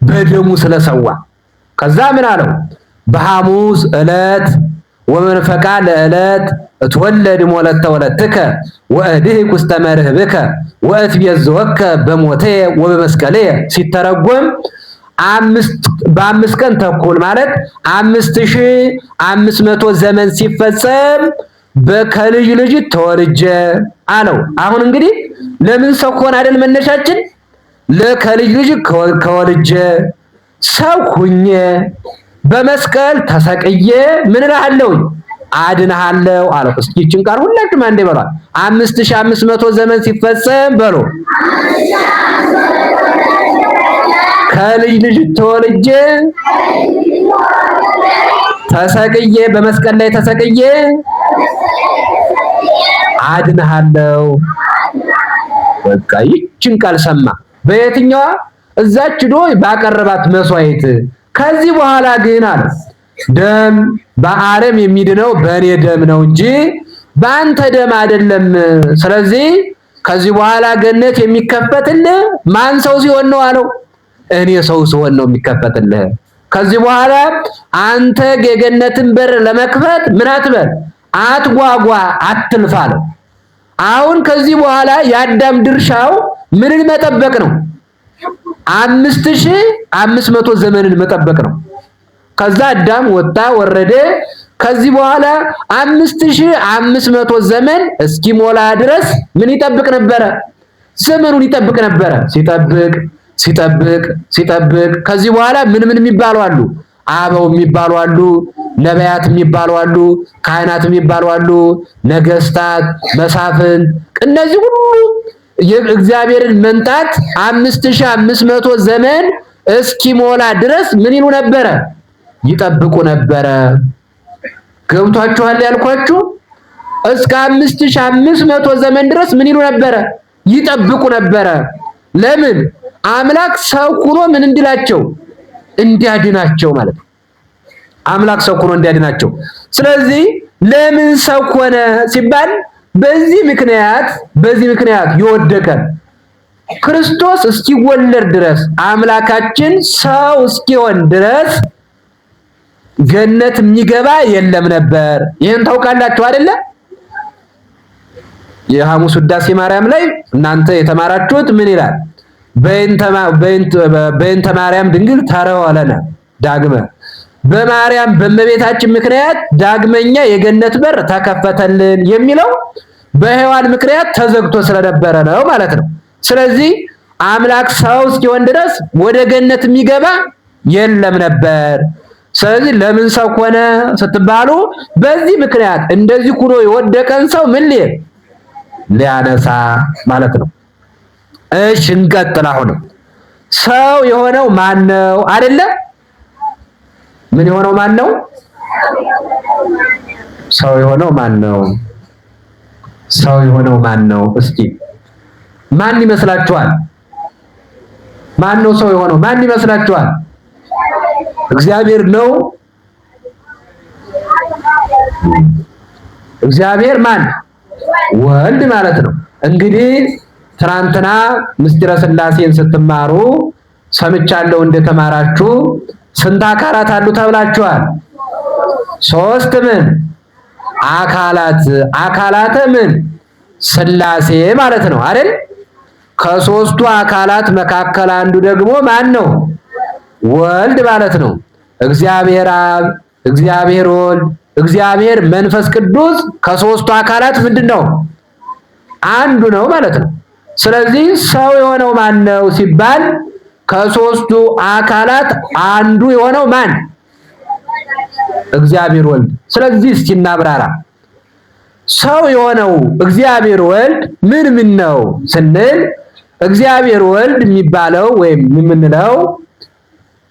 A: በደሙ ስለሰዋ። ከዛ ምን አለው? በሐሙስ ዕለት ወመንፈቃ ለዕለት እትወለድ ሞለተ ወለትከ ወእድህክ ውስተ መርህብከ ወእትቤዝወከ በሞቴ ወበመስቀሌ። ሲተረጎም በ5 ቀን ተኩል ማለት 5500 ዘመን ሲፈጸም ከልጅ ልጅ ተወልጄ አለው። አሁን እንግዲህ ለምን ሰው ሆነ አይደል መነሻችን? ከልጅ ልጅ ከወልጄ ሰው ሁኜ በመስቀል ተሰቅዬ ምን እልሃለሁ አድንሃለሁ አለው። እስኪ ይህችን ቃል ሁላችሁም አንዴ በሏት። 5500 ዘመን ሲፈጸም በሉ ከልጅ ልጅ ተወልጄ ተሰቅዬ በመስቀል ላይ ተሰቅዬ አድንሃለሁ። በቃ ይህችን ቃል ሰማ። በየትኛዋ እዛች ዶ ባቀረባት መስዋዕት። ከዚህ በኋላ ግን አለ ደም በዓለም የሚድነው በእኔ ደም ነው እንጂ በአንተ ደም አይደለም። ስለዚህ ከዚህ በኋላ ገነት የሚከፈትልህ ማን ሰው ሲሆን ነው አለው። እኔ ሰው ስሆን ነው የሚከፈትልህ። ከዚህ በኋላ አንተ የገነትን በር ለመክፈት ምን አትበል፣ አትጓጓ፣ አትልፋ አለው። አሁን ከዚህ በኋላ የአዳም ድርሻው ምንን መጠበቅ ነው? 5500 ዘመንን መጠበቅ ነው። ከዛ አዳም ወጣ ወረደ። ከዚህ በኋላ 5500 ዘመን እስኪሞላ ድረስ ምን ይጠብቅ ነበረ? ዘመኑን ይጠብቅ ነበረ። ሲጠብቅ ከዚህ በኋላ ምን የሚባሉ አሉ? አበው የሚባሉ አሉ፣ ነቢያት የሚባሉ አሉ፣ ካህናት የሚባሉ አሉ፣ ነገስታት፣ መሳፍንት። እነዚህ ሁሉ የእግዚአብሔርን መምጣት 5500 ዘመን እስኪሞላ ድረስ ምን ይሉ ነበረ? ይጠብቁ ነበረ። ገብቷችኋል ያልኳችሁ? እስከ 5500 ዘመን ድረስ ምን ይሉ ነበረ? ይጠብቁ ነበረ። ለምን? አምላክ ሰው ሆኖ ምን እንዲላቸው እንዲያድናቸው ማለት ነው። አምላክ ሰው ሆኖ እንዲያድናቸው። ስለዚህ ለምን ሰው ሆነ ሲባል በዚህ ምክንያት የወደቀ ክርስቶስ እስኪወለድ ድረስ አምላካችን ሰው እስኪሆን ድረስ ገነት የሚገባ የለም ነበር። ይሄን ታውቃላችሁ አይደለ? የሐሙስ ውዳሴ ማርያም ላይ እናንተ የተማራችሁት ምን ይላል? በእንተ ማርያም ድንግል ተረወለነ ዳግመ፣ በማርያም በእመቤታችን ምክንያት ዳግመኛ የገነት በር ተከፈተልን የሚለው በሔዋን ምክንያት ተዘግቶ ስለነበረ ነው ማለት ነው። ስለዚህ አምላክ ሰው እስኪሆን ድረስ ወደ ገነት የሚገባ የለም ነበር። ስለዚህ ለምን ሰው ሆነ ስትባሉ በዚህ ምክንያት እንደዚህ ሆኖ የወደቀን ሰው ምን ሊያነሳ ማለት ነው። እሺ እንቀጥል። አሁን ሰው የሆነው ማን ነው አይደለ? ምን የሆነው ማን ነው? ሰው የሆነው ማን ነው? ሰው የሆነው ማን ነው? እስኪ ማን ይመስላችኋል? ማን ነው ሰው የሆነው? ማን ይመስላችኋል? እግዚአብሔር ነው። እግዚአብሔር ማን? ወልድ ማለት ነው። እንግዲህ ትናንትና ምስጢረ ሥላሴን ስትማሩ ሰምቻለሁ እንደተማራችሁ ስንት አካላት አሉ ተብላችኋል? 3 ምን አካላተ ምን ሥላሴ ማለት ነው አይደል? ከ3ቱ አካላት መካከል አንዱ ደግሞ ማን ነው? ወልድ ማለት ነው። እግዚአብሔር አብ፣ እግዚአብሔር ወልድ፣ እግዚአብሔር መንፈስ ቅዱስ ከ3ቱ አካላት ምንድነው? አንዱ ነው ማለት ነው። ስለዚህ ሰው የሆነው ማን ነው ሲባል ከ3ቱ አካላት አንዱ የሆነው ማን? እግዚአብሔር ወልድ። ስለዚህ እስኪ እናብራራ። ሰው የሆነው እግዚአብሔር ወልድ ምን ነው ስንል እግዚአብሔር ወልድ የሚባለው ወይም የምንለው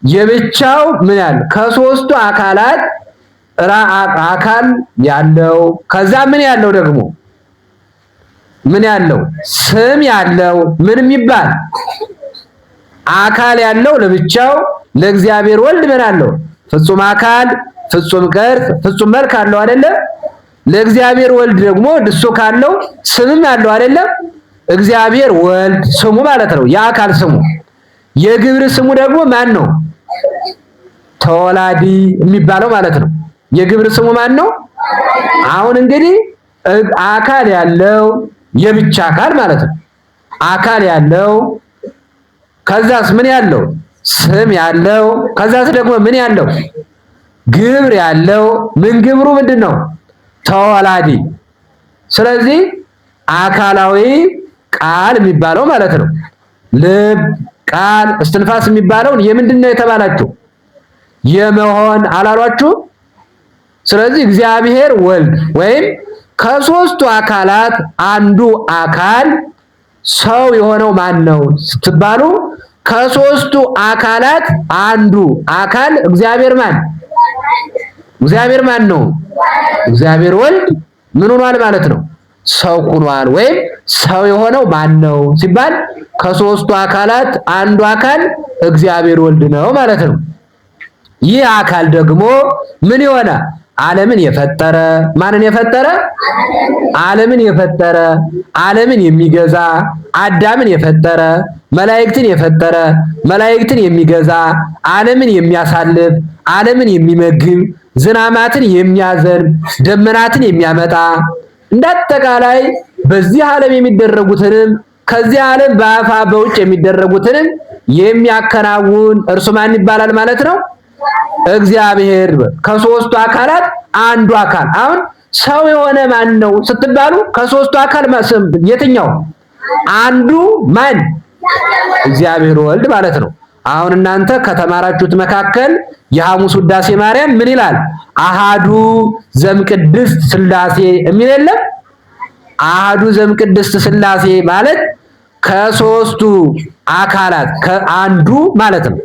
A: የብቻው ምን ያለ ከ3ቱ አካላት አካል ያለው ከዛ ምን ያለው ደግሞ ምን ያለው ስም ያለው ምን የሚባል አካል ያለው ለብቻው ለእግዚአብሔር ወልድ ምን አለው? ፍጹም አካል፣ ፍጹም ቅርጽ፣ ፍጹም መልክ አለው አይደለ? ለእግዚአብሔር ወልድ ደግሞ እሱ ካለው ስምም አለው አይደለ? እግዚአብሔር ወልድ ስሙ ማለት ነው፣ የአካል ስሙ። የግብር ስሙ ደግሞ ማን ነው? ተወላዲ የሚባለው ማለት ነው። የግብር ስሙ ማን ነው? አሁን እንግዲህ አካል ያለው የብቻ አካል ማለት ነው። አካል ያለው ከዛስ ምን ያለው? ስም ያለው ከዛስ ደግሞ ምን ያለው? ግብር ያለው። ምን ግብሩ ምንድነው? ተወላዲ። ስለዚህ አካላዊ ቃል የሚባለው ማለት ነው። ልብ፣ ቃል፣ እስትንፋስ የሚባለውን የምንድነው የተባላችሁ? የመሆን አላሏችሁ? ስለዚህ እግዚአብሔር ወልድ ወይም ከሶስቱ አካላት አንዱ አካል ሰው የሆነው ማን ነው ስትባሉ ከሶስቱ አካላት አንዱ አካል እግዚአብሔር ማን ነው? እግዚአብሔር ወልድ ምን ሆኗል ማለት ነው? ሰው ሆኗል። ወይም ሰው የሆነው ማን ነው ሲባል ከሶስቱ አካላት አንዱ አካል እግዚአብሔር ወልድ ነው ማለት ነው። ይህ አካል ደግሞ ምን የሆነ ዓለምን የፈጠረ ማንን የፈጠረ? ዓለምን የፈጠረ ዓለምን የሚገዛ አዳምን የፈጠረ መላእክትን የፈጠረ መላእክትን የሚገዛ ዓለምን የሚያሳልፍ ዓለምን የሚመግብ ዝናማትን የሚያዘንብ ደመናትን የሚያመጣ እንዳጠቃላይ በዚህ ዓለም የሚደረጉትንም ከዚህ ዓለም በአፋ በውጭ የሚደረጉትንም የሚያከናውን እርሱ ማን ይባላል ማለት ነው? እግዚአብሔር። ከሶስቱ አካላት አንዱ አካል። አሁን ሰው የሆነ ማን ነው ስትባሉ ከሶስቱ አካል የትኛው አንዱ ማን? እግዚአብሔር ወልድ ማለት ነው። አሁን እናንተ ከተማራችሁት መካከል የሐሙስ ውዳሴ ማርያም ምን ይላል? አሃዱ ዘምቅድስት ሥላሴ የሚል የለም? አሃዱ ዘምቅድስት ሥላሴ ማለት ከሶስቱ አካላት ከአንዱ ማለት ነው።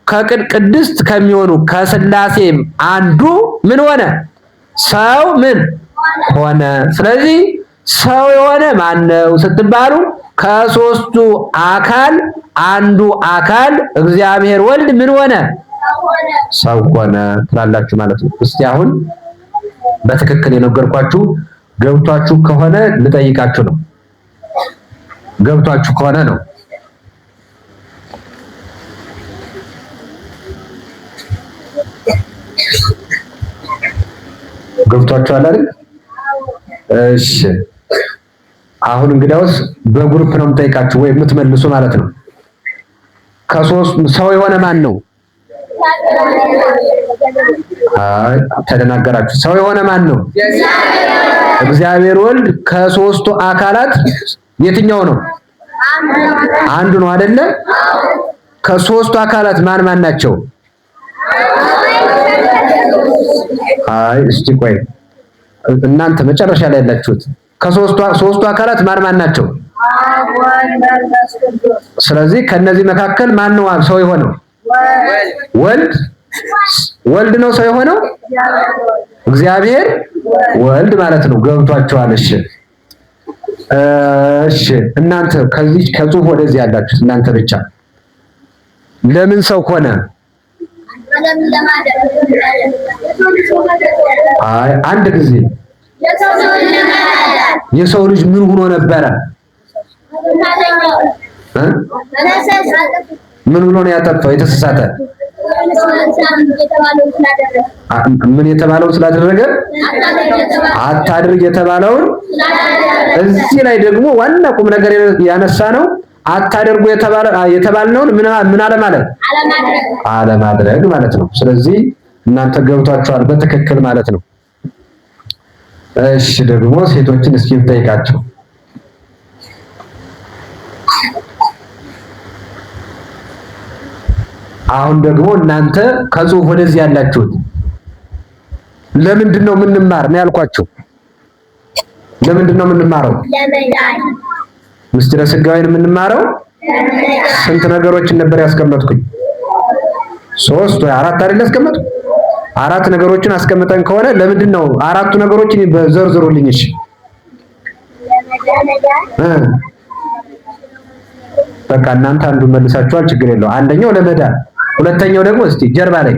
A: ከቅድስት ከሚሆኑ ከሥላሴ አንዱ ምን ሆነ? ሰው ምን ሆነ? ስለዚህ ሰው የሆነ ማን ነው ስትባሉ ከሶስቱ አካል አንዱ አካል እግዚአብሔር ወልድ ምን ሆነ? ሰው ሆነ ትላላችሁ ማለት ነው። እስቲ አሁን በትክክል የነገርኳችሁ ገብቷችሁ ከሆነ ልጠይቃችሁ ነው። ገብቷችሁ ከሆነ ነው። ገብቷችኋል አይደል? እሺ አሁን እንግዲያውስ በግሩፕ ነው የምጠይቃችሁ ወይ የምትመልሱ ማለት ነው። ከሶስት ሰው የሆነ ማን ነው? አይ ተደናገራችሁ። ሰው የሆነ ማን ነው? እግዚአብሔር ወልድ ከሶስቱ አካላት የትኛው ነው? አንዱ ነው አይደለ? ከሶስቱ አካላት ማን ናቸው? አይ እስቲ ቆይ እናንተ መጨረሻ ላይ ያላችሁት ከሶስቱ አካላት ማን ናቸው? ስለዚህ ከነዚህ መካከል ማን ነው ሰው የሆነው? ወልድ ነው ሰው የሆነው? እግዚአብሔር ወልድ ማለት ነው። ገብቷችኋል? እሺ እናንተ ከዚህ ከጽሁፍ ወደዚህ ያላችሁት እናንተ ብቻ ለምን ሰው ሆነ? አይ አንድ ጊዜ የሰው ልጅ ምን ሆኖ ነበረ? ምን ብሎ ነው ያጠፋው? የተሳሳተ ምን የተባለው ስላደረገ? አታድርግ የተባለውን። እዚህ ላይ ደግሞ ዋና ቁም ነገር ያነሳ ነው አታደርጉ የተባልነውን ምን አለ ማለት? አለማድረግ ማለት ነው። ስለዚህ እናንተ ገብቷችኋል በትክክል ማለት ነው። እሺ ደግሞ ሴቶችን እስኪ እንጠይቃቸው። አሁን ደግሞ እናንተ ከጽሁፍ ወደዚህ ያላችሁት ለምንድን ነው የምንማር ነው ያልኳችሁ? ለምንድን ነው የምንማረው? ምስጢረ ሥጋዌን የምንማረው ስንት ነገሮችን ነበር ያስቀመጥኩኝ? 3 ወይ 4 አይደል ያስቀመጥኩ? 4 ነገሮችን አስቀምጠን ከሆነ ለምንድን ነው 4ቱ ነገሮችን ዘርዝሩልኝ? እሺ በቃ እናንተ አንዱ መልሳችኋል፣ ችግር የለው። አንደኛው ለመዳን፣ ሁለተኛው ደግሞ እስቲ ጀርባ ላይ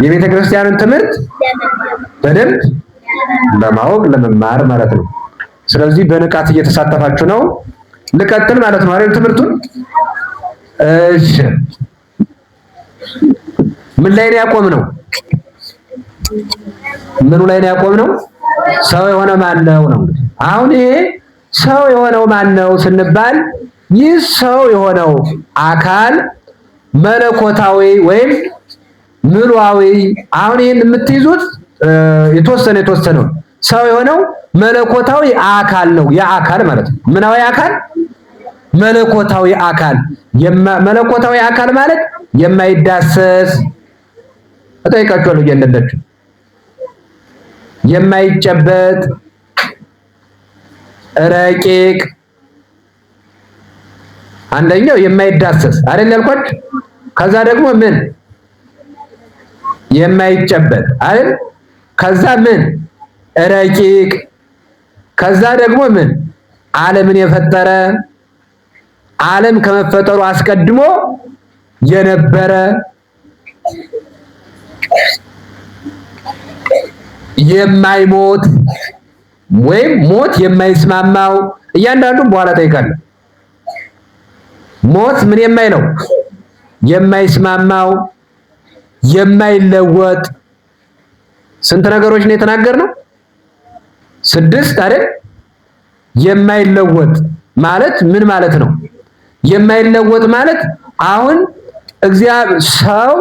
A: የቤተ ክርስቲያንን ትምህርት በደንብ ለማወቅ ለመማር ማለት ነው። ስለዚህ በንቃት እየተሳተፋችሁ ነው። ልቀጥል ማለት ነው አይደል ትምህርቱን? እሺ ምን ላይ ነው ያቆምነው? ምኑ ላይ ነው ያቆምነው? ሰው የሆነ ማን ነው ነው። አሁን ይሄ ሰው የሆነው ማን ነው ስንባል ይህ ሰው የሆነው አካል መለኮታዊ ወይም ምሉዓዊ። አሁን ይሄን የምትይዙት የተወሰነው ሰው የሆነው መለኮታዊ አካል ነው። የአካል ማለት ነው። ምናዊ አካል? መለኮታዊ አካል። መለኮታዊ አካል ማለት የማይዳሰስ እጠይቃችኋለሁ እያንዳንዳችሁ የማይጨበጥ ረቂቅ አንደኛው የማይዳሰስ አይደል ያልኳችሁ ከዛ ደግሞ ምን የማይጨበጥ አይደል ከዛ ምን ረቂቅ ከዛ ደግሞ ምን ዓለምን የፈጠረ ዓለም ከመፈጠሩ አስቀድሞ የነበረ የማይሞት ወይም ሞት የማይስማማው እያንዳንዱ በኋላ ጠይቃለሁ። ሞት ምን የማይለው የማይስማማው የማይለወጥ ስንት ነገሮች ነው የተናገርነው? 6 አይደል? የማይለወጥ ማለት ምን ማለት ነው? የማይለወጥ ማለት አሁን እግዚአብሔር ሰው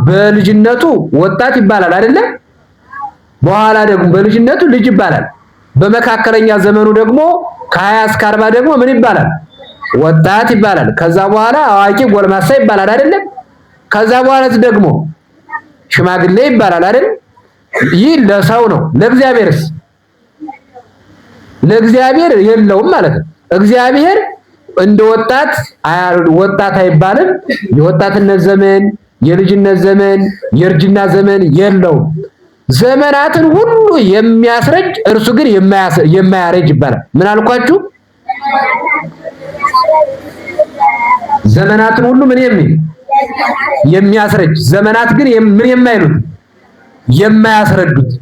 A: በልጅነቱ ወጣት ይባላል አይደለ? በኋላ ደግሞ በልጅነቱ ልጅ ይባላል። በመካከለኛ ዘመኑ ደግሞ ከ20 እስከ 40 ደግሞ ምን ይባላል? ወጣት ይባላል። ከዛ በኋላ አዋቂ ጎልማሳ ይባላል አይደለ? ከዛ በኋላ ደግሞ ሽማግሌ ይባላል አይደል? ይህ ለሰው ነው። ለእግዚአብሔርስ? ለእግዚአብሔር የለውም ማለት ነው። እግዚአብሔር እንደ ወጣት አይባልም። የወጣትነት ዘመን፣ የልጅነት ዘመን፣ የእርጅና ዘመን የለውም። ዘመናትን ሁሉ የሚያስረጅ እርሱ ግን የማያረጅ ይባላል። ምን አልኳችሁ? ዘመናትን ሁሉ ምን የሚል የሚያስረጅ ዘመናት ግን ምን የማይሉት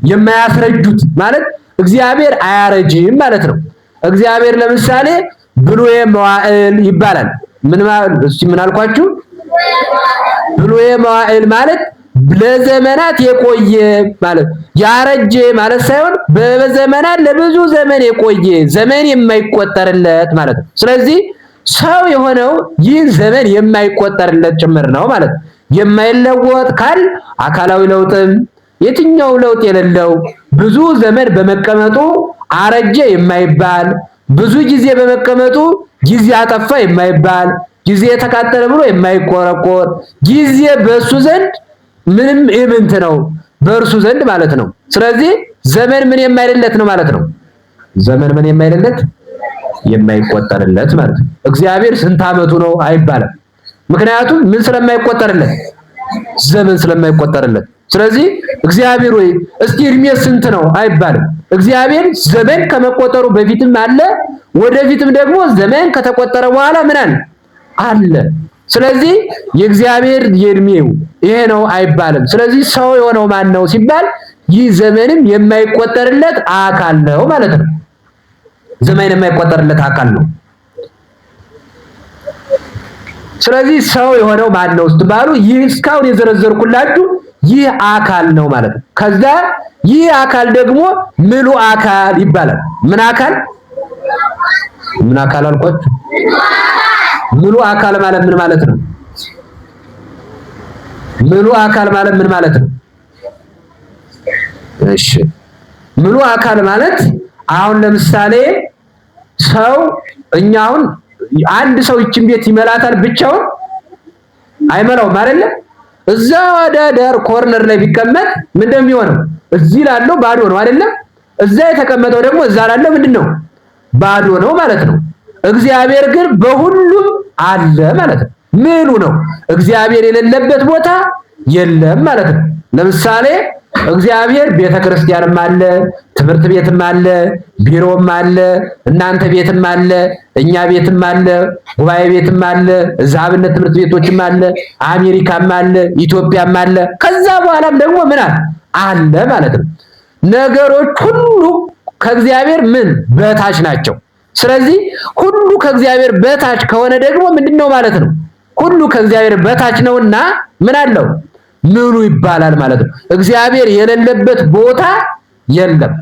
A: የማያስረጁት ማለት እግዚአብሔር አያረጅም ማለት ነው። እግዚአብሔር ለምሳሌ ብሉየ መዋዕል ይባላል። ምን አልኳችሁ? ብሉየ መዋዕል ማለት ለዘመናት የቆየ ማለት ያረጀ ማለት ሳይሆን በዘመናት ለብዙ ዘመን የቆየ ዘመን የማይቆጠርለት ማለት ነው። ስለዚህ ሰው የሆነው ይህ ዘመን የማይቆጠርለት ጭምር ነው ማለት ነው። የማይለወጥ ካል አካላዊ ለውጥም የትኛው ለውጥ የሌለው ብዙ ዘመን በመቀመጡ አረጀ የማይባል ብዙ ጊዜ በመቀመጡ ጊዜ አጠፋ የማይባል ጊዜ የተቃጠለ ብሎ የማይቆረቆር ጊዜ በሱ ዘንድ ምንም ኢምንት ነው በእርሱ ዘንድ ማለት ነው። ስለዚህ ዘመን ምን የማይልለት ነው ማለት ነው። ዘመን ምን የማይልለት የማይቆጠርለት ማለት ነው። እግዚአብሔር ስንት ዓመቱ ነው አይባልም። ምክንያቱም ምን ስለማይቆጠርለት ዘመን ስለማይቆጠርለት። ስለዚህ እግዚአብሔር ወይ እስቲ እድሜ ስንት ነው አይባልም። እግዚአብሔር ዘመን ከመቆጠሩ በፊትም አለ፣ ወደፊትም ደግሞ ዘመን ከተቆጠረ በኋላ ምን አለ። ስለዚህ የእግዚአብሔር የእድሜው ይሄ ነው አይባልም። ስለዚህ ሰው የሆነው ማን ነው ሲባል ይህ ዘመንም የማይቆጠርለት አካል ነው ማለት ነው። ዘመን የማይቆጠርለት አካል ነው። ስለዚህ ሰው የሆነው ማን ነው ስትባሉ ይህ እስካሁን የዘረዘርኩላችሁ ይህ አካል ነው ማለት ነው። ከዛ ይህ አካል ደግሞ ምሉ አካል ይባላል። ምን አካል አልኳችሁ? ምሉ አካል ማለት ምን ማለት ነው? ምሉ አካል ማለት ምን ማለት ነው? እሺ ምሉ አካል ማለት አሁን ለምሳሌ ሰው እኛ አሁን አንድ ሰው ይችን ቤት ይመላታል ብቻውን አይመላውም አይደለ? እዛ ወደ ዳር ኮርነር ላይ ቢቀመጥ ምን እንደሚሆነው እዚህ ላለው ባዶ ነው አይደለ? እዛ የተቀመጠው ደግሞ እዛ ላለው ምንድነው? ባዶ ነው ማለት ነው። እግዚአብሔር ግን በሁሉም አለ ማለት ነው። ምሉ ነው። እግዚአብሔር የሌለበት ቦታ የለም ማለት ነው። ለምሳሌ እግዚአብሔር ቤተክርስቲያንም አለ፣ ትምህርት ቤትም አለ፣ ቢሮም አለ፣ እናንተ ቤትም አለ፣ እኛ ቤትም አለ፣ ጉባኤ ቤትም አለ፣ እዛብነት ትምህርት ቤቶችም አለ፣ አሜሪካም አለ፣ ኢትዮጵያም አለ። ከዛ በኋላም ደግሞ ምን አለ ማለት ነው። ነገሮች ሁሉ ከእግዚአብሔር ምን በታች ናቸው። ስለዚህ ሁሉ ከእግዚአብሔር በታች ከሆነ ደግሞ ምንድነው ማለት ነው? ሁሉ ከእግዚአብሔር በታች ነውና ምን አለው? ምሉ ይባላል ማለት ነው። እግዚአብሔር የሌለበት ቦታ የለም።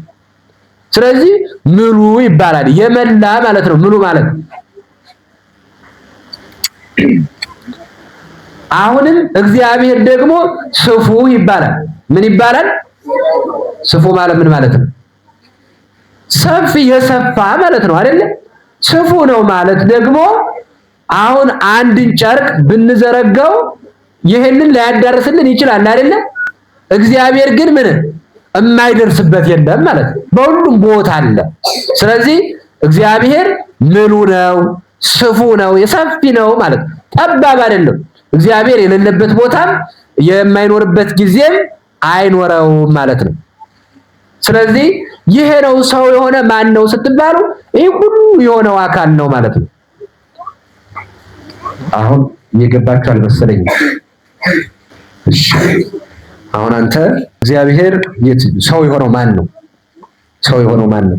A: ስለዚህ ምሉ ይባላል። የመላ ማለት ነው ምሉ ማለት። አሁንም እግዚአብሔር ደግሞ ስፉ ይባላል። ምን ይባላል? ስፉ ማለት ምን ማለት ነው? ሰፊ የሰፋ ማለት ነው አይደለ? ስፉ ነው ማለት ደግሞ አሁን አንድን ጨርቅ ብንዘረጋው ይሄንን ላያዳርስልን ይችላል አይደለ? እግዚአብሔር ግን ምን የማይደርስበት የለም ማለት ነው። በሁሉም ቦታ አለ። ስለዚህ እግዚአብሔር ምሉ ነው፣ ስፉ ነው፣ የሰፊ ነው ማለት ነው። ጠባብ አይደለም። እግዚአብሔር የሌለበት ቦታም የማይኖርበት ጊዜም አይኖረውም ማለት ነው። ስለዚህ ይሄ ነው ሰው የሆነ ማን ነው ስትባሉ ይህ ሁሉ የሆነው አካል ነው ማለት ነው። አሁን እየገባችሁ አልመሰለኝም። እሺ አሁን አንተ እግዚአብሔር ሰው የሆነው ማን ነው? ሰው የሆነው ማን ነው?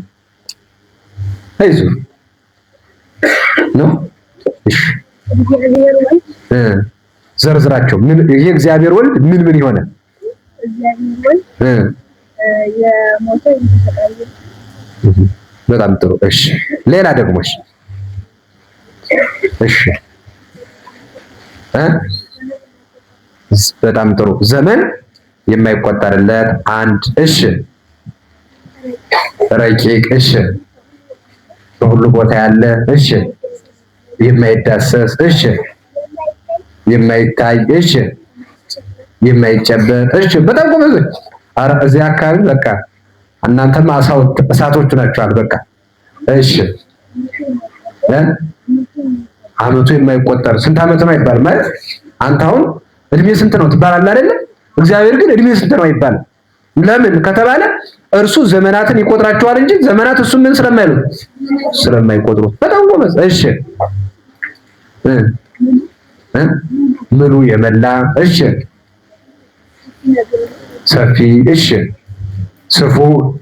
A: አይዞህ ነው። እሺ ዘርዝራቸው። ምን ይሄ እግዚአብሔር ወልድ ምን ምን ይሆነ? እግዚአብሔር ወልድ የሞተ የተሰቃየ። በጣም ጥሩ። እሺ ሌላ ደግሞ እሺ በጣም ጥሩ። ዘመን የማይቆጠርለት አንድ። እሺ ረቂቅ። እሺ በሁሉ ቦታ ያለ። እሺ የማይዳሰስ። እሺ የማይታይ። እሺ የማይጨበጥ። እሺ በጣም ጎበዞች። ኧረ እዚህ አካባቢ በቃ እናንተም እሳቶቹ ናችኋል። በቃ እሺ አመቱ የማይቆጠር ስንት አመት ነው አይባልም ማለት አንተ አሁን እድሜ ስንት ነው ትባላለህ አይደለ? እግዚአብሔር ግን እድሜ ስንት ነው አይባልም። ለምን ከተባለ እርሱ ዘመናትን ይቆጥራቸዋል እንጂ ዘመናት እሱ ምን ስለማይቆጥሩ። በጣም ጎበዝ። እሺ ምሉ የመላ። እሺ ሰፊ። እሺ ስፉ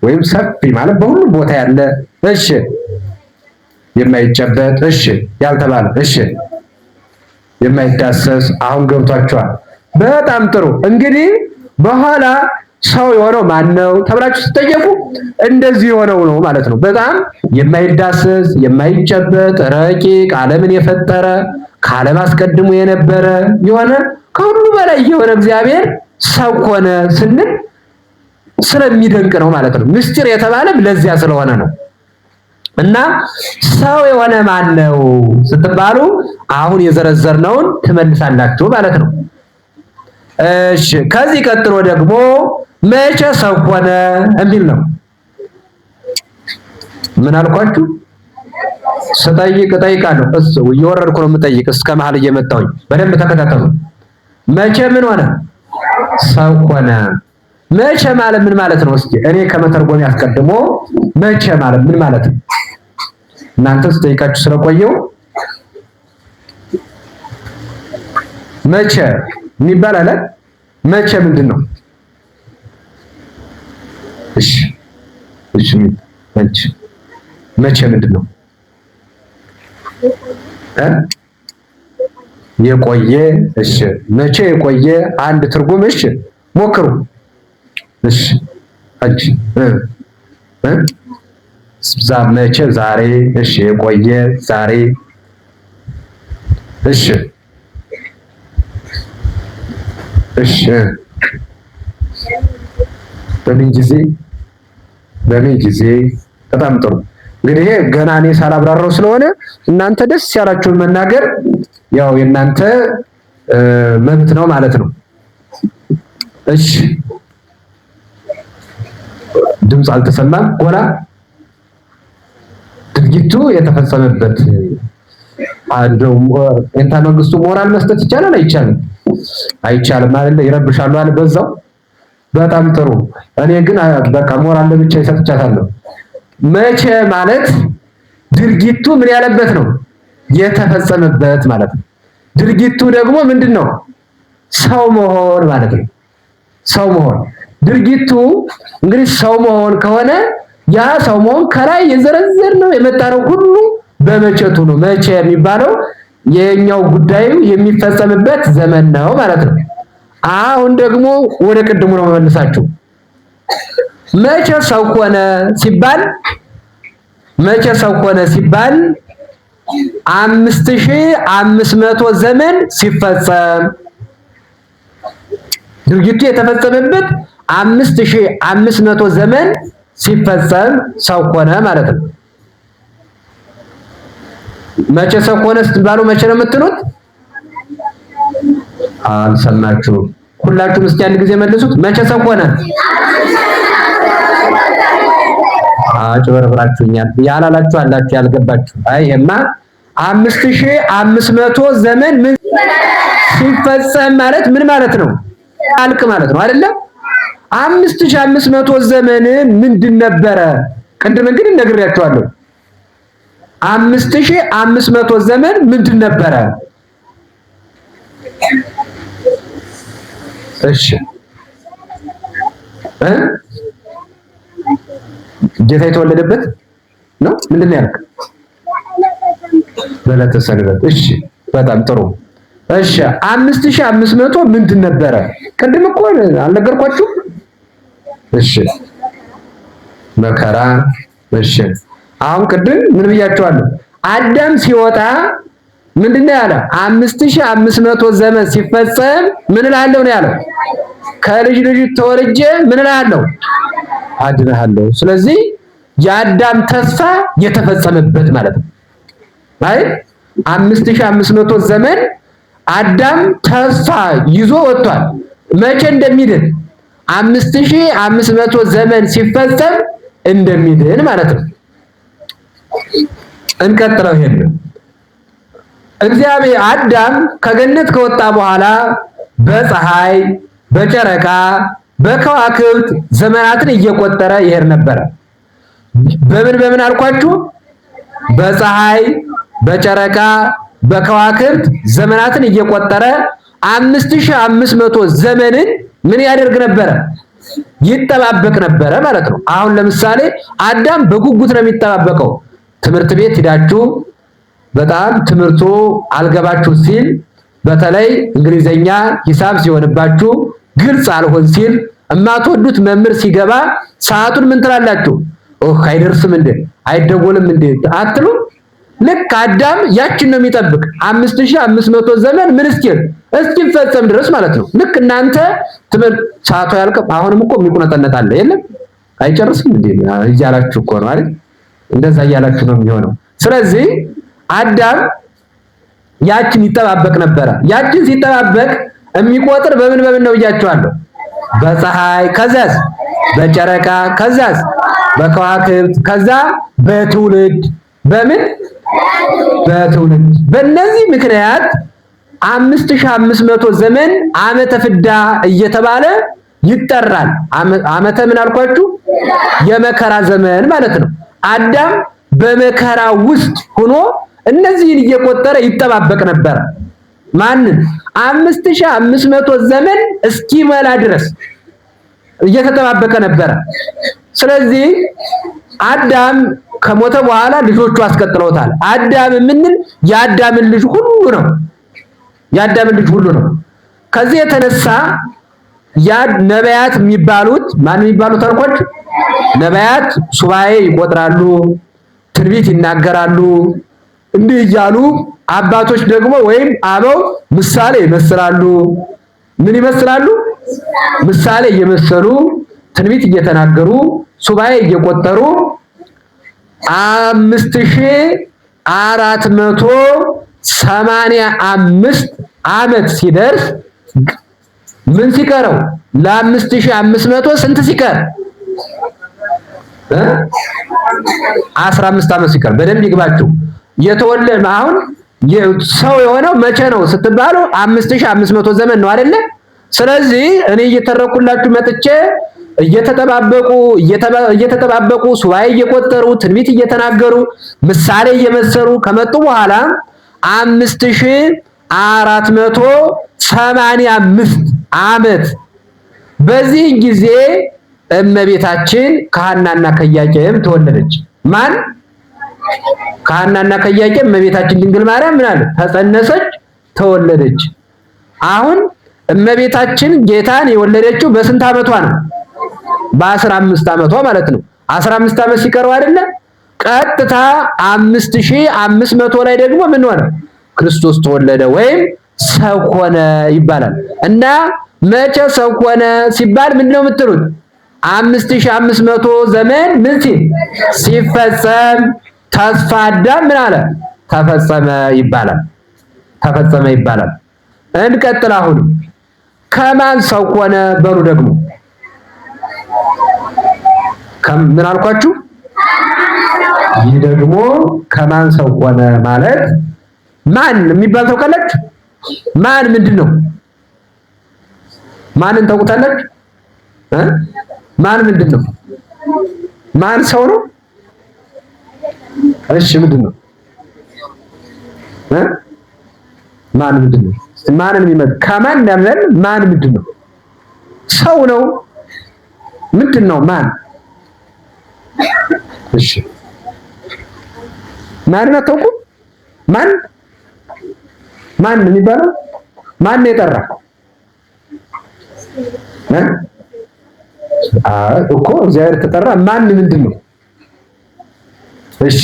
A: ወይም ሰፊ ማለት በሁሉም ቦታ ያለ። እሺ የማይጨበጥ። እሺ ያልተባለ። እሺ የማይዳሰስ። አሁን ገብቷቸዋል። በጣም ጥሩ። እንግዲህ በኋላ ሰው የሆነው ማን ነው ተብላችሁ ስትጠየቁ እንደዚህ የሆነው ነው ማለት ነው። በጣም የማይዳሰስ የማይጨበጥ ረቂቅ ዓለምን የፈጠረ ከዓለም አስቀድሞ የነበረ የሆነ ከሁሉ በላይ የሆነ እግዚአብሔር ሰው ሆነ ስንል ስለሚደንቅ ነው ማለት ነው። ምስጢር የተባለም ለዚያ ስለሆነ ነው። እና ሰው የሆነ ማን ነው ስትባሉ አሁን የዘረዘርነውን ትመልሳላችሁ ማለት ነው። እሺ ከዚህ ቀጥሎ ደግሞ መቼ ሰው ሆነ የሚል ነው። ምን አልኳችሁ? ስጠይቅ እጠይቃለሁ። እየወረድኩ ነው የምጠይቅ እስከ መሀል እየመጣሁኝ በደንብ ተከታተሉ። መቼ ምን ሆነ? ሰው ሆነ። መቼ ማለት ምን ማለት ነው? እስኪ እኔ ከመተርጎም ያስቀድሞ መቼ ማለት ምን ማለት ነው? እናንተ ስጠይቃችሁ ስለቆየው መቼ የሚባል አለ። መቼ ምንድን ነው? እሺ እሺ መቼ ምንድን ነው? የቆየ። እሺ መቼ የቆየ አንድ ትርጉም። እሺ ሞክሩ። እሺ አንቺ መቼ ዛሬ። እሺ የቆየ ዛሬ። እሺ እሺ በምን ጊዜ። በጣም ጥሩ። እንግዲህ ገና እኔ ሳላብራራው ስለሆነ እናንተ ደስ ያላችሁን መናገር ያው የእናንተ መብት ነው ማለት ነው። እሺ ድምፅ አልተሰማም። ጎላ ድርጊቱ የተፈጸመበት አንደው እንታ መንግስቱ ሞራል መስጠት ይቻላል አይቻልም? አይቻልም አይደል? ይረብሻሉ አለ በዛው። በጣም ጥሩ። እኔ ግን በቃ ሞራል ለብቻ ይሰጥቻታለሁ። መቼ ማለት ድርጊቱ ምን ያለበት ነው? የተፈጸመበት ማለት ነው። ድርጊቱ ደግሞ ምንድነው? ሰው መሆን ማለት ነው። ሰው መሆን ድርጊቱ እንግዲህ ሰው መሆን ከሆነ ያ ሰው መሆን ከላይ የዘረዘርነው የመጣነው ሁሉ በመቼቱ ነው። መቼ የሚባለው የኛው ጉዳዩ የሚፈጸምበት ዘመን ነው ማለት ነው። አሁን ደግሞ ወደ ቅድሙ ነው መመልሳችሁ። መቼ ሰው ሆነ ሲባል 5500 ዘመን ሲፈጸም ድርጊቱ የተፈጸመበት 5500 ዘመን ሲፈጸም ሰው ሆነ ማለት ነው። መቼ ሰው ሆነ ስትባሉ መቼ ነው የምትሉት? አልሰማችሁም? ሁላችሁም እስኪ አንድ ጊዜ መልሱት። መቼ ሰው ሆነ? አጭበርብራችሁኛል። ያላላችሁ አላችሁ ያልገባችሁ። ይሄማ 5500 ዘመን ምን ሲፈጸም ማለት ምን ማለት ነው? አልቅ ማለት ነው አይደለ? 5500 ዘመን ምንድን ነበረ? ቅድም እንግዲህ ነግሬያችኋለሁ። 5500 ዘመን ምንድን ነበረ? እሺ ጌታ የተወለደበት ነው። ምንድን ነው ያልክ? በዕለተ ሰንበት። እሺ በጣም ጥሩ። እሺ 5500 ምንድን ነበረ? ቅድም እኮ አልነገርኳችሁ? እሺ መከራ። እሺ አሁን ቅድም ምን ብያችኋለሁ? አዳም ሲወጣ ምንድነው ያለ? 5500 ዘመን ሲፈጸም ምን እላለሁ ነው ያለው? ከልጅ ልጅ ተወልጄ ምን እላለሁ? አድንሃለሁ። ስለዚህ የአዳም ተስፋ የተፈጸመበት ማለት ነው። አይ 5500 ዘመን አዳም ተስፋ ይዞ ወጥቷል። መቼ እንደሚድን 5500 ዘመን ሲፈጸም እንደሚድን ማለት ነው። እንቀጥለው። ይሄን እግዚአብሔር አዳም ከገነት ከወጣ በኋላ በፀሐይ፣ በጨረቃ፣ በከዋክብት ዘመናትን እየቆጠረ ይሄድ ነበረ። በምን አልኳችሁ? በፀሐይ፣ በጨረቃ፣ በከዋክብት ዘመናትን እየቆጠረ 5500 ዘመንን ምን ያደርግ ነበረ? ይጠባበቅ ነበረ ማለት ነው። አሁን ለምሳሌ አዳም በጉጉት ነው የሚጠባበቀው። ትምህርት ቤት ሄዳችሁ በጣም ትምህርቱ አልገባችሁ ሲል፣ በተለይ እንግሊዘኛ ሂሳብ ሲሆንባችሁ ግልጽ አልሆን ሲል እማትወዱት መምህር ሲገባ ሰዓቱን ምን ትላላችሁ? አይደርስም እንዴ አይደወልም እንዴ አትሉ? ልክ አዳም ያችን ነው የሚጠብቅ 5500 ዘመን ምን እስኪፈጸም ድረስ ማለት ነው። ልክ እናንተ ትምህርት ሰዓቱ ያልቀም አሁንም እኮ የሚቆነጠነጥ አለ የለም አይጨርስም እንዴ እያላችሁ እኮ ነው አይደል? እንደዛ እያላችሁ ነው የሚሆነው። ስለዚህ አዳም ያችን ይጠባበቅ ነበረ። ያችን ሲጠባበቅ የሚቆጥር በምን ነው ብያችኋለሁ? በፀሐይ፣ ከዛስ በጨረቃ፣ ከዛስ በከዋክብት፣ ከዛ በትውልድ። በምን በትውልድ። በእነዚህ ምክንያት 5500 ዘመን ዓመተ ፍዳ እየተባለ ይጠራል። ዓመተ ምን አልኳችሁ? የመከራ ዘመን ማለት ነው። አዳም በመከራ ውስጥ ሆኖ እነዚህን እየቆጠረ ይጠባበቅ ነበር። ማንን? 5500 ዘመን እስኪመላ ድረስ እየተጠባበቀ ነበረ። ስለዚህ አዳም ከሞተ በኋላ ልጆቹ አስቀጥለውታል። አዳም የምንል የአዳምን ልጅ ሁሉ ነው። የአዳምን ልጅ ሁሉ ነው። ከዚህ የተነሳ ነቢያት የሚባሉት ማን የሚባሉት አልኳችሁ? ነቢያት ሱባኤ ይቆጥራሉ፣ ትንቢት ይናገራሉ። እንዲህ እያሉ አባቶች ደግሞ ወይም አበው ምሳሌ ይመስላሉ። ምን ይመስላሉ? ምሳሌ እየመሰሉ ትንቢት እየተናገሩ ሱባኤ እየቆጠሩ 5485 ዓመት ሲደርስ ምን ሲቀረው? ለ5500 ስንት ሲቀር? 15 ዓመት ሲቀር። በደንብ ይግባችሁ። የተወለደ አሁን ሰው የሆነው መቼ ነው ስትባሉ 5500 ዘመን ነው አይደለ? ስለዚህ እኔ እየተረኩላችሁ መጥቼ እየተጠባበቁ ሱባኤ እየቆጠሩ ትንቢት እየተናገሩ ምሳሌ እየመሰሉ ከመጡ በኋላ 5485 ዓመት። በዚህ ጊዜ እመቤታችን ከሐናና ከኢያቄም ተወለደች። ማን? ከሐናና ከኢያቄም እመቤታችን ድንግል ማርያም ምን አለ? ተጸነሰች፣ ተወለደች። አሁን እመቤታችን ጌታን የወለደችው በስንት ዓመቷ ነው? በ15 ዓመቷ ማለት ነው። 15 ዓመት ሲቀረው አይደለ? ቀጥታ 5500 ላይ ደግሞ ምን ሆነ? ክርስቶስ ተወለደ ወይም ሰው ሆነ ይባላል። እና መቼ ሰው ሆነ ሲባል ምንድነው የምትሉት? 5500 ዘመን ምን ሲፈጸም ተስፋ አዳም ምን አለ? ተፈጸመ ይባላል። ተፈጸመ ይባላል። እንቀጥል። አሁን ከማን ሰው ሆነ በሉ ደግሞ ምን አልኳችሁ? ይህ ደግሞ ከማን ሰው ሆነ ማለት ማን የሚባል ታውቃላችሁ? ማን ምንድን ነው? ማንን ታውቁታላችሁ? ማን ምንድን ነው? ማን ሰው ነው? እሺ ምንድን ነው? ማን ምንድን ነው? ማንን የሚመጣ ከማን እንደምን ማን ምንድን ነው? ሰው ነው። ምንድን ነው ማን? እሺ ማንን አታውቁም? ማን የሚባለው ማን ነው የጠራ? እኮ እግዚአብሔር ተጠራ። ማን ምንድን ነው? እሺ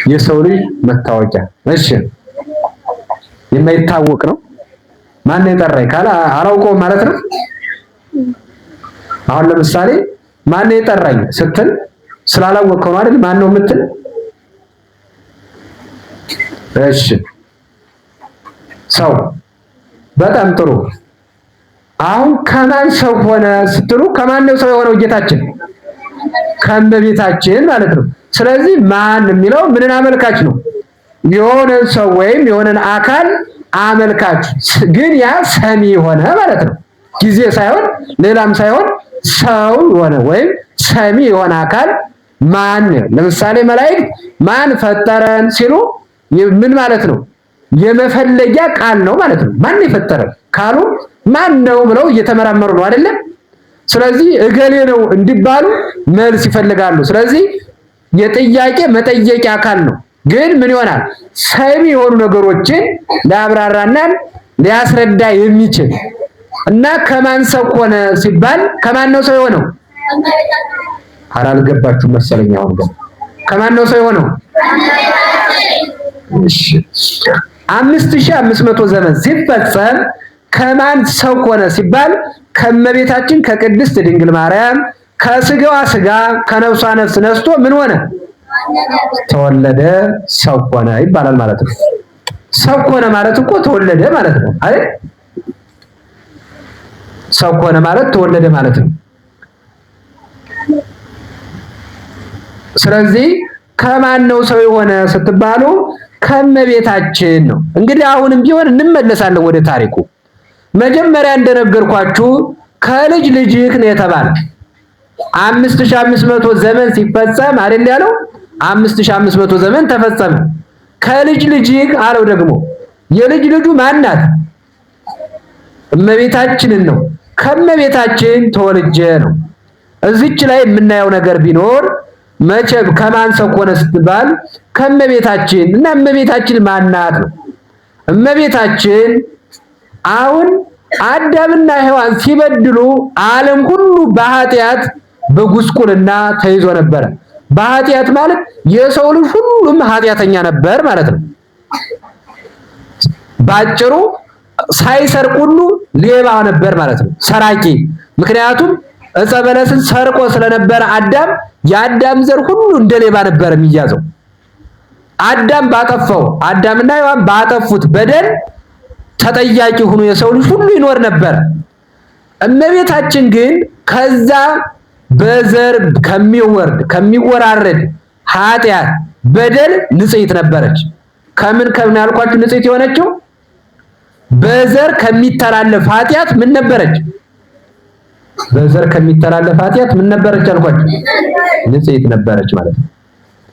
A: የሰው ልጅ መታወቂያ። እሺ የማይታወቅ ነው። ማን ነው የጠራኝ ካለ አላውቀውም ማለት ነው። አሁን ለምሳሌ ማን ነው የጠራኝ ስትል ስላላወቀው ነው አይደል? ማን ነው የምትል? እሺ ሰው። በጣም ጥሩ። አሁን ከማን ሰው ሆነ ስትሉ ከማን ነው ሰው የሆነው? ጌታችን ከእመቤታችን ማለት ነው። ስለዚህ ማን የሚለው ምንን አመልካች ነው? የሆነን ሰው ወይም የሆነን አካል አመልካች፣ ግን ያ ሰሚ ሆነ ማለት ነው። ጊዜ ሳይሆን ሌላም ሳይሆን ሰው የሆነ ወይም ሰሚ የሆነ አካል ማን? ለምሳሌ መላእክት ማን ፈጠረን ሲሉ ምን ማለት ነው? የመፈለጊያ ቃል ነው ማለት ነው። ማን የፈጠረን ካሉ ማን ነው ብለው እየተመራመሩ ነው አይደለም? ስለዚህ እገሌ ነው እንዲባሉ መልስ ይፈልጋሉ። ስለዚህ የጥያቄ መጠየቂያ አካል ነው። ግን ምን ይሆናል? ሰሚ የሆኑ ነገሮችን ሊያብራራና ሊያስረዳ የሚችል እና ከማን ሰው ሆነ ሲባል ከማን ነው ሰው የሆነው? ኧረ አልገባችሁም መሰለኝ። አሁን ግን ከማን ነው ሰው የሆነው? እሺ 5500 ዘመን ሲፈጸም ከማን ሰው ሆነ ሲባል ከእመቤታችን ከቅድስት ድንግል ማርያም ከስጋዋ ስጋ ከነፍሷ ነፍስ ነስቶ ምን ሆነ? ተወለደ፣ ሰው ሆነ ይባላል ማለት ነው። ሰው ሆነ ማለት እኮ ተወለደ ማለት ነው አይደል? ሰው ሆነ ማለት ተወለደ ማለት ነው። ስለዚህ ከማን ነው ሰው የሆነ ስትባሉ ከእመቤታችን ነው። እንግዲህ አሁንም ቢሆን እንመለሳለን ወደ ታሪኩ። መጀመሪያ እንደነገርኳችሁ ከልጅ ልጅህ ነው የተባለ 5500 ዘመን ሲፈጸም አይደል ያለው? 5500 ዘመን ተፈጸመ። ከልጅ ልጅህ አለው። ደግሞ የልጅ ልጁ ማናት? እመቤታችንን ነው። ከእመቤታችን ተወልጄ ነው። እዚች ላይ የምናየው ነገር ቢኖር መቼም ከማን ሰው ሆነ ስትባል ከእመቤታችን እና እመቤታችን ማናት ነው። እመቤታችን አሁን አዳምና ሔዋን ሲበድሉ ዓለም ሁሉ በኃጢአት በጉስቁልና ተይዞ ነበረ። በኃጢአት ማለት የሰው ልጅ ሁሉም ኃጢአተኛ ነበር ማለት ነው። ባጭሩ ሳይሰርቅ ሁሉ ሌባ ነበር ማለት ነው፣ ሰራቂ። ምክንያቱም ዕፀ በለስን ሰርቆ ስለነበረ አዳም የአዳም ዘር ሁሉ እንደ ሌባ ነበር የሚያዘው። አዳም ባጠፋው አዳምና ሔዋን ባጠፉት በደል ተጠያቂ ሆኖ የሰው ልጅ ሁሉ ይኖር ነበር። እመቤታችን ግን ከዛ በዘር ከሚወራረድ ኃጢአት በደል ንጽሕት ነበረች። ከምን ያልኳችሁ ንጽሕት የሆነችው በዘር ከሚተላለፍ ኃጢአት ምን ነበረች? በዘር ከሚተላለፍ ኃጢአት ምን ነበረች አልኳችሁ? ንጽሕት ነበረች ማለት ነው።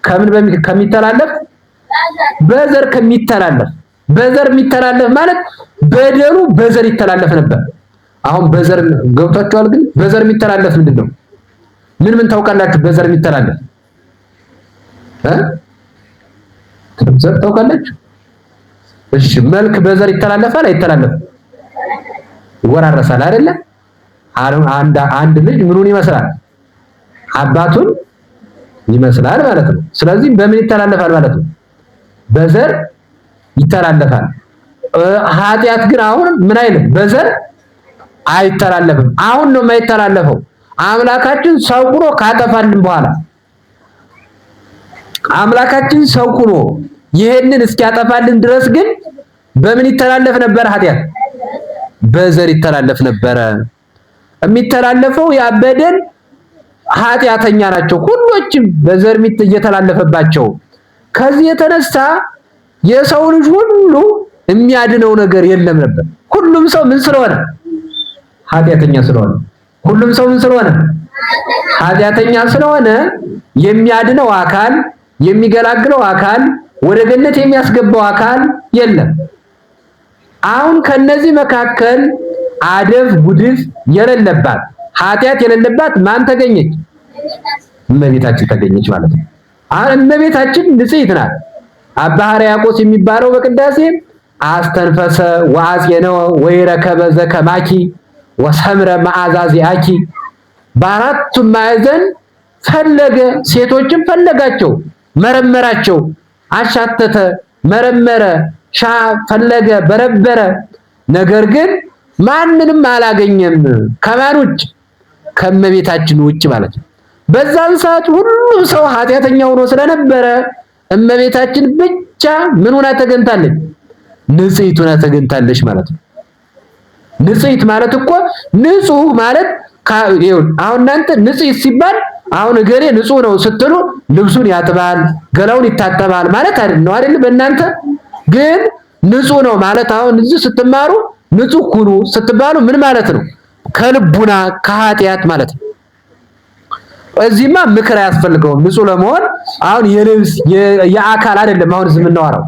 A: ከምን ከሚተላለፍ? በዘር ከሚተላለፍ። በዘር የሚተላለፍ ማለት በደሉ በዘር ይተላለፍ ነበር። አሁን በዘር ገብቷችኋል? ግን በዘር የሚተላለፍ ምንድነው? ምን ታውቃላችሁ? በዘር የሚተላለፍ ዘር ታውቃላችሁ? እሺ መልክ በዘር ይተላለፋል አይተላለፍም? ይወራረሳል አይደለ? አንድ ልጅ ምኑን ይመስላል? አባቱን ይመስላል ማለት ነው። ስለዚህ በምን ይተላለፋል ማለት ነው? በዘር ይተላለፋል። ኃጢአት ግን አሁን ምን አይልም? በዘር አይተላለፍም። አሁን ነው የማይተላለፈው። አምላካችን ሰው ሆኖ ካጠፋልን በኋላ አምላካችን ሰው ሆኖ ይሄንን እስኪያጠፋልን ድረስ ግን በምን ይተላለፍ ነበር? ኃጢአት በዘር ይተላለፍ ነበረ። የሚተላለፈው ያበደን ኃጢአተኛ ናቸው ሁሎችም በዘር እየተላለፈባቸው። ከዚህ የተነሳ የሰው ልጅ ሁሉ የሚያድነው ነገር የለም ነበር። ሁሉም ሰው ምን ስለሆነ? ኃጢአተኛ ስለሆነ። ሁሉም ሰው ምን ስለሆነ? ኃጢአተኛ ስለሆነ የሚያድነው አካል፣ የሚገላግለው አካል፣ ወደ ገነት የሚያስገባው አካል የለም። አሁን ከነዚህ መካከል አደፍ ጉድፍ የሌለባት ኃጢአት የሌለባት ማን ተገኘች? እመቤታችን ተገኘች ማለት ነው። አሁን እመቤታችን ንጽሕት ናት። አባ ሕርያቆስ የሚባለው በቅዳሴ አስተንፈሰ ወአጽየነወ ወይረከበ ዘከማኪ ወሰምረ መዓዛ ዚአኪ፣ በአራቱም ማዕዘን ፈለገ፣ ሴቶችን ፈለጋቸው፣ መረመራቸው፣ አሻተተ፣ መረመረ፣ ፈለገ፣ በረበረ። ነገር ግን ማንንም አላገኘም። ከማን ውጭ? ከእመቤታችን ውጭ ማለት ነው። በዛን ሰዓት ሁሉም ሰው ኃጢአተኛ ሆኖ ስለነበረ እመቤታችን ብቻ ምን ሆና ተገኝታለች? ንጽሕት ሆና ተገኝታለች ማለት ነው። ንጽሕት ማለት እኮ ንጹህ ማለት አሁን እናንተ ንጽሕት ሲባል አሁን እገሌ ንጹህ ነው ስትሉ ልብሱን ያጥባል፣ ገላውን ይታጠባል ማለት አይደለም አይደል? በእናንተ ግን ንጹህ ነው ማለት አሁን እዚህ ስትማሩ ንጹህ ሁኑ ስትባሉ ምን ማለት ነው? ከልቡና ከኃጢአት ማለት ነው። እዚህማ ምክር አያስፈልገውም ንጹህ ለመሆን። አሁን የልብስ የአካል አይደለም አሁን እዚህ የምናወራው።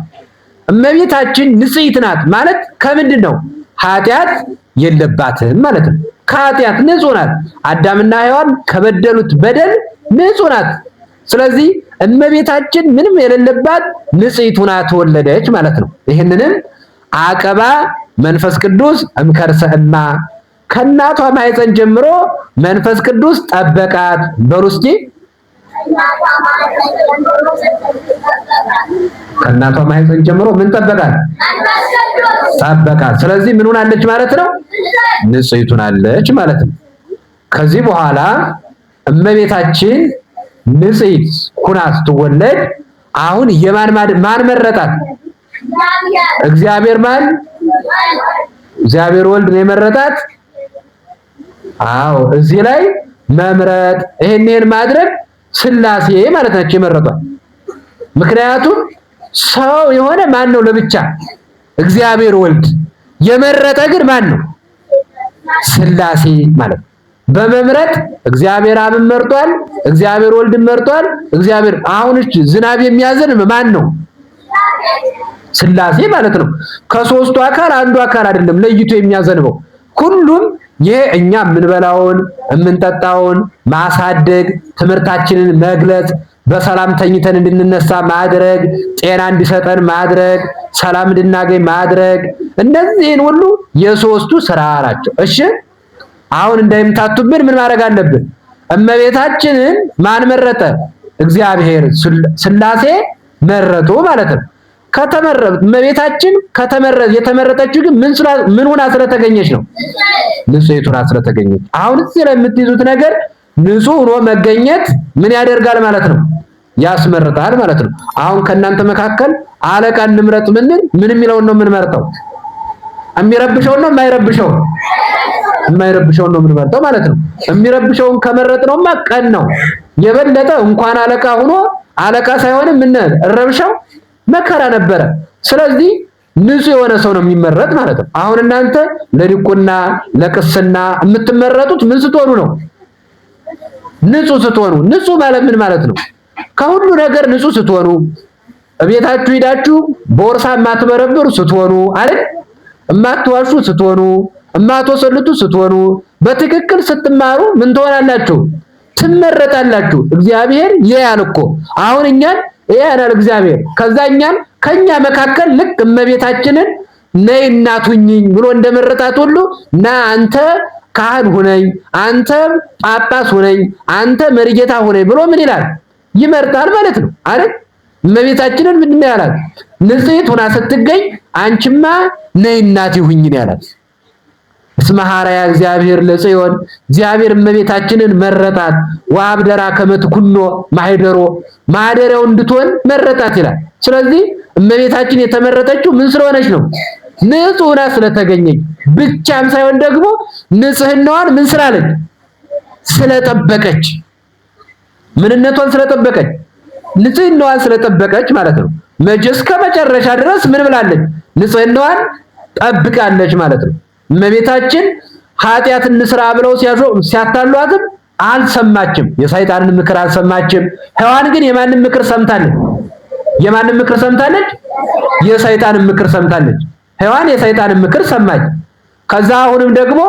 A: እመቤታችን ንጽሕት ናት ማለት ከምንድን ነው? ኃጢአት የለባትም ማለት ነው። ከኃጢአት ንጹህ ናት። አዳምና ሔዋን ከበደሉት በደል ንጹህ ናት። ስለዚህ እመቤታችን ምንም የሌለባት ንጽሕት ሆና ተወለደች ማለት ነው። ይህንንም አቀባ መንፈስ ቅዱስ እምከርሰ እማ፣ ከእናቷ ማኅፀን ጀምሮ መንፈስ ቅዱስ ጠበቃት። በሉ እስኪ ከእናቷ ማኅፀን ጀምሮ ምን ጠበቃት? ጠበቃት። ስለዚህ ምን ሆናለች ማለት ነው? ንጽሕት ሆናለች ማለት ነው። ከዚህ በኋላ እመቤታችን ንጽሕት ሁና ስትወለድ አሁን ማን መረጣት? እግዚአብሔር ማን? እግዚአብሔር ወልድ ነው የመረጣት። አዎ እዚህ ላይ መምረጥ ይሄን ማድረግ ሥላሴ ማለት ናቸው የመረጧት። ምክንያቱም ሰው የሆነ ማን ነው ለብቻ? እግዚአብሔር ወልድ። የመረጠ ግን ማን ነው? ሥላሴ ማለት ነው። በመምረጥ እግዚአብሔር አብን መርጧል፣ እግዚአብሔር ወልድን መርጧል። እግዚአብሔር አሁን ዝናብ የሚያዘንብ ማን ነው? ሥላሴ ማለት ነው። ከሶስቱ አካል አንዱ አካል አይደለም ለይቶ የሚያዘንበው። ሁሉም ይሄ እኛ የምንበላውን የምንጠጣውን ማሳደግ፣ ትምህርታችንን መግለጽ፣ በሰላም ተኝተን እንድንነሳ ማድረግ፣ ጤና እንዲሰጠን ማድረግ፣ ሰላም እንድናገኝ ማድረግ፣ እነዚህን ሁሉ የሶስቱ ስራ ናቸው። እሺ አሁን እንዳይምታቱብን ምን ማድረግ አለብን? እመቤታችንን ማን መረጠ? እግዚአብሔር ሥላሴ መረጡ ማለት ነው። እመቤታችን የተመረጠችው ግን ምን ሆና ስለተገኘች ነው? ንጽሕት ሆና ስለተገኘች። አሁን እዚህ ላይ የምትይዙት ነገር ንጹህ ሆኖ መገኘት ምን ያደርጋል ማለት ነው? ያስመርጣል ማለት ነው። አሁን ከእናንተ መካከል አለቃ እንምረጥ ምንል ምን የሚለውን ነው የምንመርጠው? የሚረብሸውን ነው የማይረብሸውን? የማይረብሸውን ነው የምንመርጠው ማለት ነው። የሚረብሸውን ከመረጥነውማ ቀን ነው የበለጠ እንኳን አለቃ ሆኖ አለቃ ሳይሆን ምን ረብሻው መከራ ነበረ። ስለዚህ ንጹህ የሆነ ሰው ነው የሚመረጥ ማለት ነው። አሁን እናንተ ለዲቁና ለቅስና የምትመረጡት ምን ስትሆኑ ነው? ንጹህ ስትሆኑ። ንጹህ ማለት ምን ማለት ነው? ከሁሉ ነገር ንጹህ ስትሆኑ፣ እቤታችሁ ሄዳችሁ ቦርሳ የማትበረብሩ ስትሆኑ አይደል? የማትዋሹ ስትሆኑ፣ የማትወሰልቱ ስትሆኑ፣ በትክክል ስትማሩ ምን ትሆናላችሁ? ትመረጣላችሁ። እግዚአብሔር ያያል እኮ አሁን እኛን ያያል እግዚአብሔር። ከኛ መካከል ልክ እመቤታችንን ነይ እናት ሁኚኝ ብሎ እንደመረጣት ሁሉ ና አንተ ካህን ሁነኝ፣ አንተ ጳጳስ ሁነኝ፣ አንተ መሪጌታ ሁነኝ ብሎ ምን ይላል? ይመርጣል ማለት ነው አይደል? እመቤታችንን ምንድን ነው ያላት? ንጽሕት ሆና ስትገኝ አንቺማ ነይ እናት ሁኚኝ ያላት። እስመ ሐረያ እግዚአብሔር ለጽዮን እግዚአብሔር እመቤታችንን መረጣት ወአብደራ ከመትኩኖ ማህደሮ ማደሪያው እንድትሆን መረጣት ይላል። ስለዚህ እመቤታችን የተመረጠችው ምን ስለሆነች ነው? ንጹሕና ስለተገኘች ብቻም ሳይሆን ደግሞ ንጽህናዋን ምን ስላለች? ስለጠበቀች፣ ምንነቷን ስለጠበቀች፣ ንጽህናዋን ስለጠበቀች ማለት ነው። እስከ መጨረሻ ድረስ ምን ብላለች? ንጽህናዋን ጠብቃለች ማለት ነው። እመቤታችን ኃጢአት እንስራ ብለው ሲያታሏትም አልሰማችም። የሰይጣንን ምክር አልሰማችም። ሔዋን ግን የማንን ምክር ሰምታለች? የማንን ምክር ሰምታለች? የሰይጣንን ምክር ሰምታለች። ሔዋን የሰይጣንን ምክር ሰማች። ከዛ አሁንም ደግሞ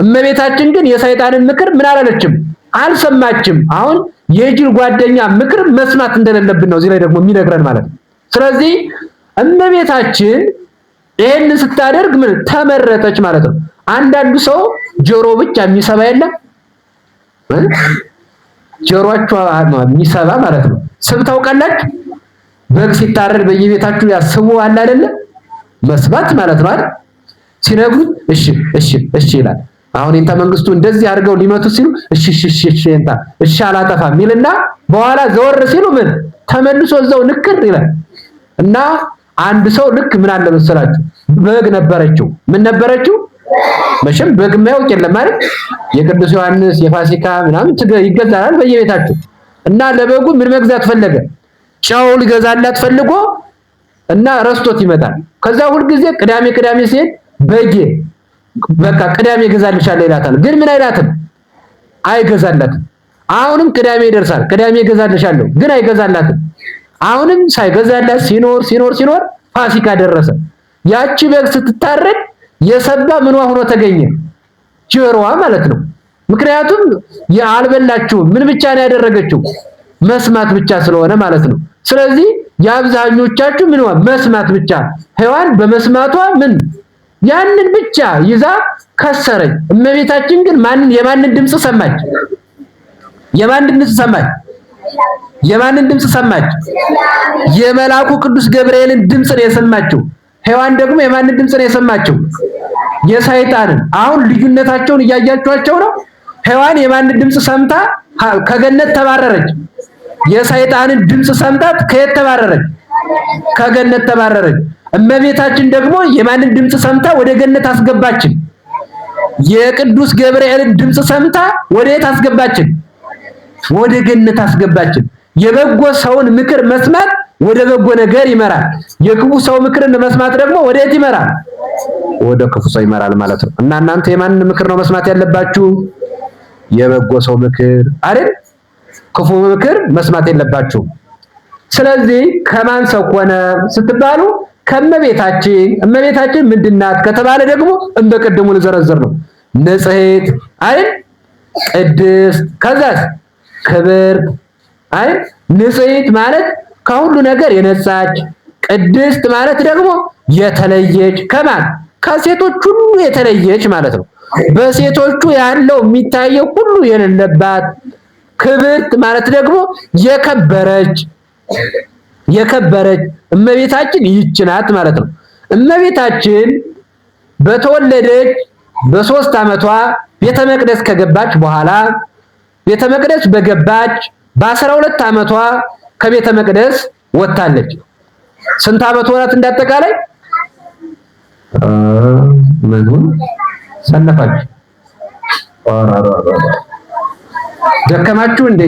A: እመቤታችን ግን የሰይጣንን ምክር ምን አላለችም? አልሰማችም። አሁን የጅል ጓደኛ ምክር መስማት እንደሌለብን ነው እዚህ ላይ ደግሞ የሚነግረን ማለት ነው። ስለዚህ እመቤታችን ይሄን ስታደርግ ምን ተመረጠች ማለት ነው። አንዳንዱ ሰው ጆሮ ብቻ የሚሰባ የለም፣ ጆሮአቸው የሚሰባ ማለት ነው። ስብ ታውቃላችሁ? በግ ሲታረድ በየቤታችሁ ያስቡ አለ አይደለ? መስባት ማለት ነው አይደል? ሲነግሩት እሺ እሺ እሺ ይላል። አሁን እንታ መንግስቱ እንደዚህ አድርገው ሊመቱ ሲሉ እሺ እሺ እሺ እንታ እሺ አላጠፋም ይልና በኋላ ዘወር ሲሉ ምን ተመልሶ እዛው ንክር ይላል። እና አንድ ሰው ልክ ምን አለ መሰላችሁ? በግ ነበረችው። ምን ነበረችው? መቼም በግ የማያውቅ የለም ማለት የቅዱስ ዮሐንስ የፋሲካ ምናምን ይገዛል በየቤታችሁ። እና ለበጉ ምን መግዛት ፈለገ? ጨው ሊገዛላት ፈልጎ እና ረስቶት ይመጣል። ከዛ ሁልጊዜ ቅዳሜ ቅዳሜ ሲሄድ በጌ በቃ ቅዳሜ ገዛልሻለሁ ይላታል። ግን ምን አይላትም? አይገዛላትም። አሁንም ቅዳሜ ይደርሳል። ቅዳሜ ገዛልሻለሁ ግን አይገዛላትም። አሁንም ሳይገዛላት ሲኖር ፋሲካ ደረሰ። ያቺ በግ ስትታረድ የሰባ ምኗ ሆኖ ተገኘ? ጆሮዋ ማለት ነው። ምክንያቱም አልበላችሁም። ምን ብቻ ነው ያደረገችው? መስማት ብቻ ስለሆነ ማለት ነው። ስለዚህ የአብዛኞቻችሁ ምን መስማት ብቻ። ሔዋን በመስማቷ ምን ያንን ብቻ ይዛ ከሰረች። እመቤታችን ግን የማንን ድምጽ ሰማች? የማንን ድምጽ ሰማች? የማንን ድምጽ ሰማች? የመልአኩ ቅዱስ ገብርኤልን ድምጽ ነው የሰማችው። ሔዋን ደግሞ የማንን ድምጽ ነው የሰማችው? የሰይጣንን። አሁን ልዩነታቸውን እያያችኋቸው ነው። ሔዋን የማንን ድምጽ ሰምታ ከገነት ተባረረች? የሰይጣንን ድምጽ ሰምታት ከየት ተባረረች? ከገነት ተባረረች። እመቤታችን ደግሞ የማንን ድምጽ ሰምታ ወደ ገነት አስገባችን? የቅዱስ ገብርኤልን ድምጽ ሰምታ ወደ የት አስገባችን? ወደ ገነት አስገባችን። የበጎ ሰውን ምክር መስማት ወደ በጎ ነገር ይመራል። የክፉ ሰው ምክርን መስማት ደግሞ ወደ የት ይመራል? ወደ ክፉ ሰው ይመራል ማለት ነው። እና እናንተ የማንን ምክር ነው መስማት ያለባችሁ? የበጎ ሰው ምክር አይደል? ክፉ ምክር መስማት የለባችሁ። ስለዚህ ከማን ሰው ሆነ ስትባሉ ከእመቤታችን። እመቤታችን ምንድናት ከተባለ ደግሞ እንደቀደሙ ልዘረዘር ነው። ንጽሕት አይደል? ቅድስት፣ ከዛስ ክብርት አይደል? ንጽሕት ማለት ከሁሉ ነገር የነጻች፣ ቅድስት ማለት ደግሞ የተለየች። ከማን? ከሴቶች ሁሉ የተለየች ማለት ነው። በሴቶቹ ያለው የሚታየው ሁሉ የሌለባት። ክብርት ማለት ደግሞ የከበረች እመቤታችን ይህች ናት ማለት ነው። እመቤታችን በተወለደች በ3 ዓመቷ ቤተ መቅደስ ከገባች በኋላ ቤተ መቅደስ በገባች በ12 ዓመቷ ከቤተ መቅደስ ወጣለች። ስንት ዓመት ሆናት እንዳጠቃላይ? ምኑን ሰነፋችሁ? ደከማችሁ እንዴ?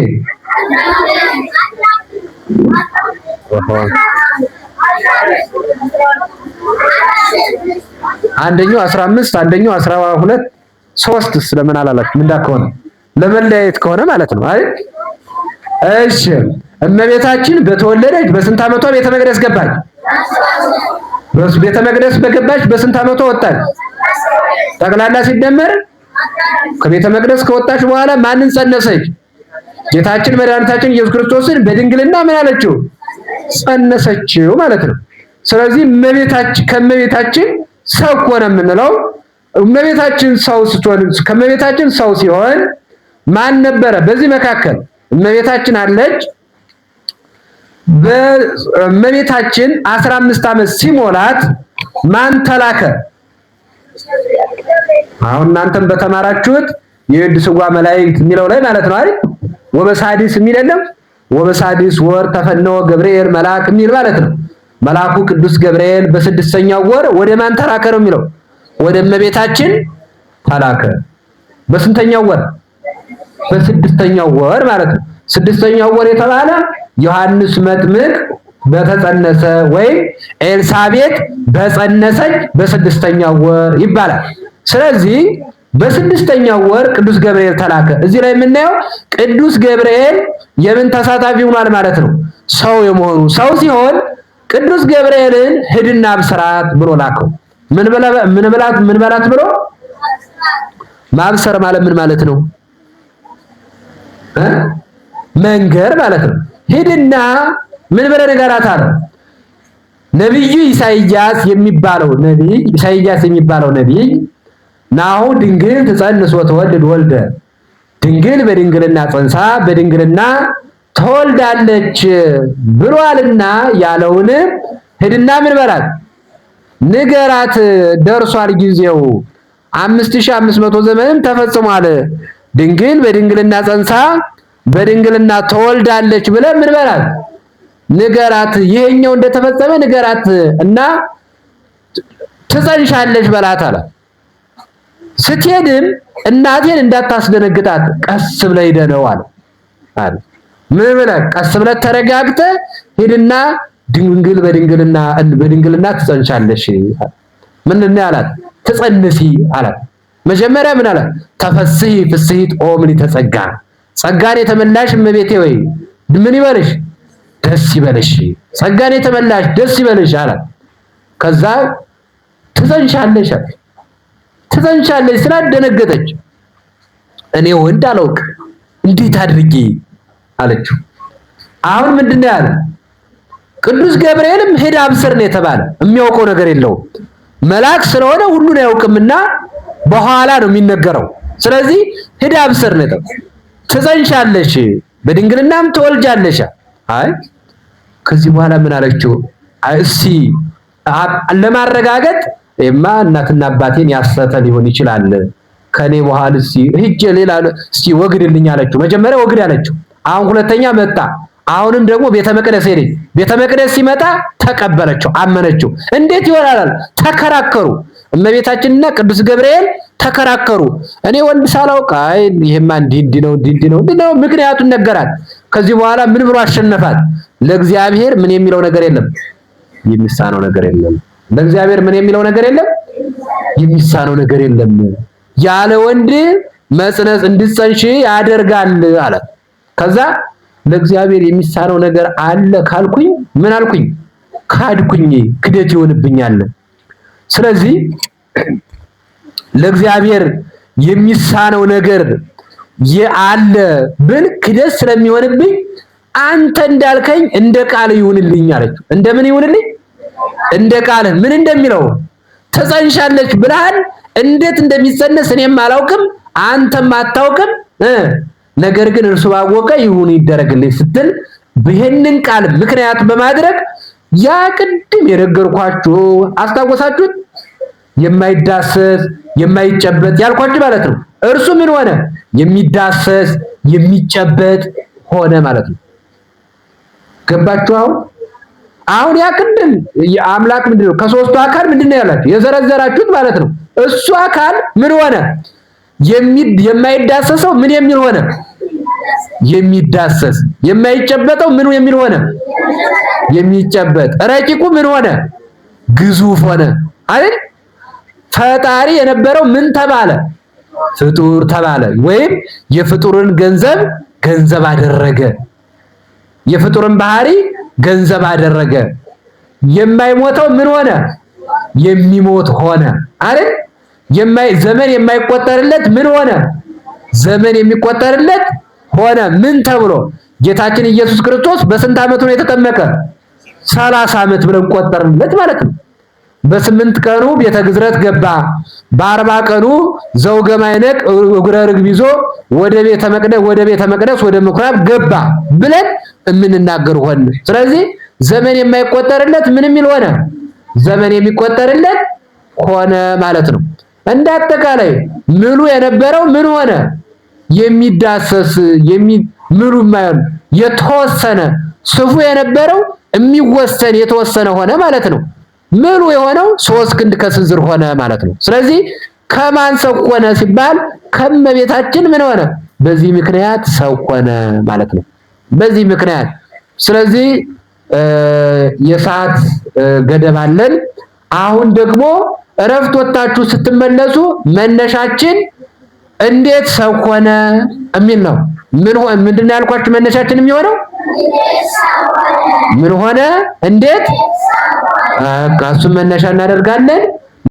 A: አንደኛው 15 አንደኛው 12 3 ስለምን አላላችሁ? ምን እንዳከሆነ ለመለያየት ከሆነ ማለት ነው አይደል? እሺ እመቤታችን በተወለደች በስንት ዓመቷ ቤተ መቅደስ ገባች? ቤተ መቅደስ በገባች በስንት ዓመቷ ወጣች? ጠቅላላ ሲደመር ከቤተ መቅደስ ከወጣች በኋላ ማንን ጸነሰች? ጌታችን መድኃኒታችን ኢየሱስ ክርስቶስን በድንግልና ምን አለችው? ጸነሰችው ማለት ነው። ስለዚህ ከእመቤታችን ሰው ሆነ የምንለው እመቤታችን ሰው ስትሆን ከእመቤታችን ሰው ሲሆን ማን ነበረ? በዚህ መካከል እመቤታችን አለች። በእመቤታችን 15 ዓመት ሲሞላት ማን ተላከ? አሁን እናንተም በተማራችሁት የቅዱስዋ መላእክት የሚለው ላይ ማለት ነው አይደል? ወበሳዲስ የሚል የለም? ወበሳዲስ ወር ተፈነወ ገብርኤል መልአክ የሚል ማለት ነው። መልአኩ ቅዱስ ገብርኤል በስድስተኛው ወር ወደ ማን ተላከ ነው የሚለው? ወደ እመቤታችን ተላከ። በስንተኛው ወር? በስድስተኛው ወር ማለት ነው። ስድስተኛው ወር የተባለ ዮሐንስ መጥምቅ በተጸነሰ ወይም ኤልሳቤጥ በጸነሰች በስድስተኛው ወር ይባላል። ስለዚህ በስድስተኛው ወር ቅዱስ ገብርኤል ተላከ። እዚህ ላይ የምናየው ቅዱስ ገብርኤል የምን ተሳታፊ ሆኗል ማለት ነው? ሰው የመሆኑ ሰው ሲሆን ቅዱስ ገብርኤልን ሂድና አብስራት ብሎ ላከው። ምን በላት ብሎ? ማብሰር ማለት ምን ማለት ነው? መንገር ማለት ነው። ሂድና ምን ብለህ ንገራት አለ። ነብዩ ኢሳይያስ የሚባለው ነብይ ናሁ ድንግል ትጸንስ ወትወልድ ወልደ፣ ድንግል በድንግልና ጸንሳ በድንግልና ተወልዳለች ብሏልና ያለውን ሂድና ምን በላት ንገራት፣ ደርሷል ጊዜው 5500 ዘመንም ተፈጽሟል። ድንግል በድንግልና ጸንሳ በድንግልና ተወልዳለች ብለህ ምን በላት ንገራት። ይሄኛው እንደተፈጸመ ንገራት እና ትጸንሻለች በላት አለ። ስትሄድም እናቴን እንዳታስደነግጣት ቀስ ብለህ ሄደህ ነው አለ። ምን ብለህ ቀስ ብለህ ተረጋግተህ ሂድና ድንግል በድንግልና ትጸንሻለሽ። ምንድን ነው ያላት? ትጸንሲ አላት። መጀመሪያ ምን አላት? ተፈስሒ ፍስሒት ኦ ምልዕተ ጸጋ፣ ጸጋን የተመላሽ እመቤቴ ወይ ምን ይበልሽ? ደስ ይበልሽ። ጸጋን የተመላሽ ደስ ይበልሽ አላት። ከዛ ትጸንሻለሽ አላት። ትጸንሻለሽ ስላደነገጠች እኔ ወንድ አላውቅ እንዴት አድርጌ አለችው። አሁን ምንድነው ያለ? ቅዱስ ገብርኤልም ሄደ አብስር ነው የተባለ። የሚያውቀው ነገር የለውም። መልአክ ስለሆነ ሁሉን አያውቅምና በኋላ ነው የሚነገረው። ስለዚህ ሄደ አብስር ነው የተባለ። ትጸንሻለሽ በድንግልናም ትወልጃለሽ። አይ ከዚህ በኋላ ምን አለችው? እስቲ ለማረጋገጥ እማ እናትና አባቴን ያሰተ ሊሆን ይችላል ከኔ በኋላ እስቲ ሂጅ ሌላ እስቲ ወግድልኝ አለችው። መጀመሪያ ወግድ አለችው። አሁን ሁለተኛ መጣ። አሁንም ደግሞ ቤተ መቅደስ ሄደ። ቤተ መቅደስ ሲመጣ ተቀበለችው፣ አመነችው። እንዴት ይሆናል? ተከራከሩ። እመቤታችንና ቅዱስ ገብርኤል ተከራከሩ። እኔ ወንድ ሳላውቅ አይ ይሄማ እንዲህ ነው ምክንያቱን ነገራት። ከዚህ በኋላ ምን ብሎ አሸነፋት? ለእግዚአብሔር ምን የሚለው ነገር የለም፣ የሚሳነው ነገር የለም። ለእግዚአብሔር ምን የሚለው ነገር የለም፣ የሚሳነው ነገር የለም። ያለ ወንድ መጽነስ እንድትጸንሺ ያደርጋል አለ። ከዛ ለእግዚአብሔር የሚሳነው ነገር አለ ካልኩኝ ምን አልኩኝ? ካድኩኝ፣ ክደት ይሆንብኛል። ስለዚህ ለእግዚአብሔር የሚሳነው ነገር አለ ብል ክደት ስለሚሆንብኝ አንተ እንዳልከኝ እንደ ቃል ይሁንልኝ አለችው። እንደምን ይሁንልኝ? እንደ ቃል ምን እንደሚለው ትጸንሻለች ብለሃል። እንዴት እንደሚጸነስ እኔም አላውቅም አንተም አታውቅም። ነገር ግን እርሱ ባወቀ ይሁን ይደረግልኝ ስትል ይህንን ቃል ምክንያት በማድረግ ያ ቅድም የነገርኳችሁ አስታወሳችሁት? የማይዳሰስ የማይጨበጥ ያልኳችሁ ማለት ነው። እርሱ ምን ሆነ? የሚዳሰስ የሚጨበጥ ሆነ ማለት ነው። ገባችሁ? አሁን ያ ቅድም አምላክ ምንድነው? ከሶስቱ አካል ምንድነው ያላችሁ የዘረዘራችሁት ማለት ነው። እሱ አካል ምን ሆነ? የማይዳሰሰው ምን የሚል ሆነ? የሚዳሰስ። የማይጨበጠው ምን የሚል ሆነ? የሚጨበጥ። ረቂቁ ምን ሆነ? ግዙፍ ሆነ አይደል? ፈጣሪ የነበረው ምን ተባለ? ፍጡር ተባለ። ወይም የፍጡርን ገንዘብ አደረገ። የፍጡርን ባህሪ ገንዘብ አደረገ። የማይሞተው ምን ሆነ? የሚሞት ሆነ አይደል? ዘመን የማይቆጠርለት ምን ሆነ? ዘመን የሚቆጠርለት ሆነ። ምን ተብሎ? ጌታችን ኢየሱስ ክርስቶስ በስንት ዓመቱ ነው የተጠመቀ? 30 ዓመት ብለን ቆጠርንለት ማለት ነው። በ8 ቀኑ ቤተ ግዝረት ገባ። በ40 ቀኑ ዘውገ ማዕነቅ እግረ ርግብ ይዞ ወደ ቤተ መቅደስ ወደ ምኩራብ ገባ ብለን የምንናገር ሆነ። ስለዚህ ዘመን የማይቆጠርለት ምን የሚል ሆነ? ዘመን የሚቆጠርለት ሆነ ማለት ነው። እንዳጠቃላይ ምሉ የነበረው ምን ሆነ? የሚዳሰስ ምሉ የማይሆን የተወሰነ ስፉ የነበረው የሚወሰን የተወሰነ ሆነ ማለት ነው። ምሉ የሆነው 3 ክንድ ከስንዝር ሆነ ማለት ነው። ስለዚህ ከማን ሰው ሆነ ሲባል ከመቤታችን ምን ሆነ? በዚህ ምክንያት ሰው ሆነ ማለት ነው። በዚህ ምክንያት ስለዚህ የሰዓት ገደብ አለን። አሁን ደግሞ እረፍት ወጣችሁ ስትመለሱ መነሻችን እንዴት ሰው ሆነ የሚል ነው። ምንድነው ያልኳችሁ? መነሻችን የሚሆነው ምን ሆነ? እንዴት? እሱን መነሻ እናደርጋለን።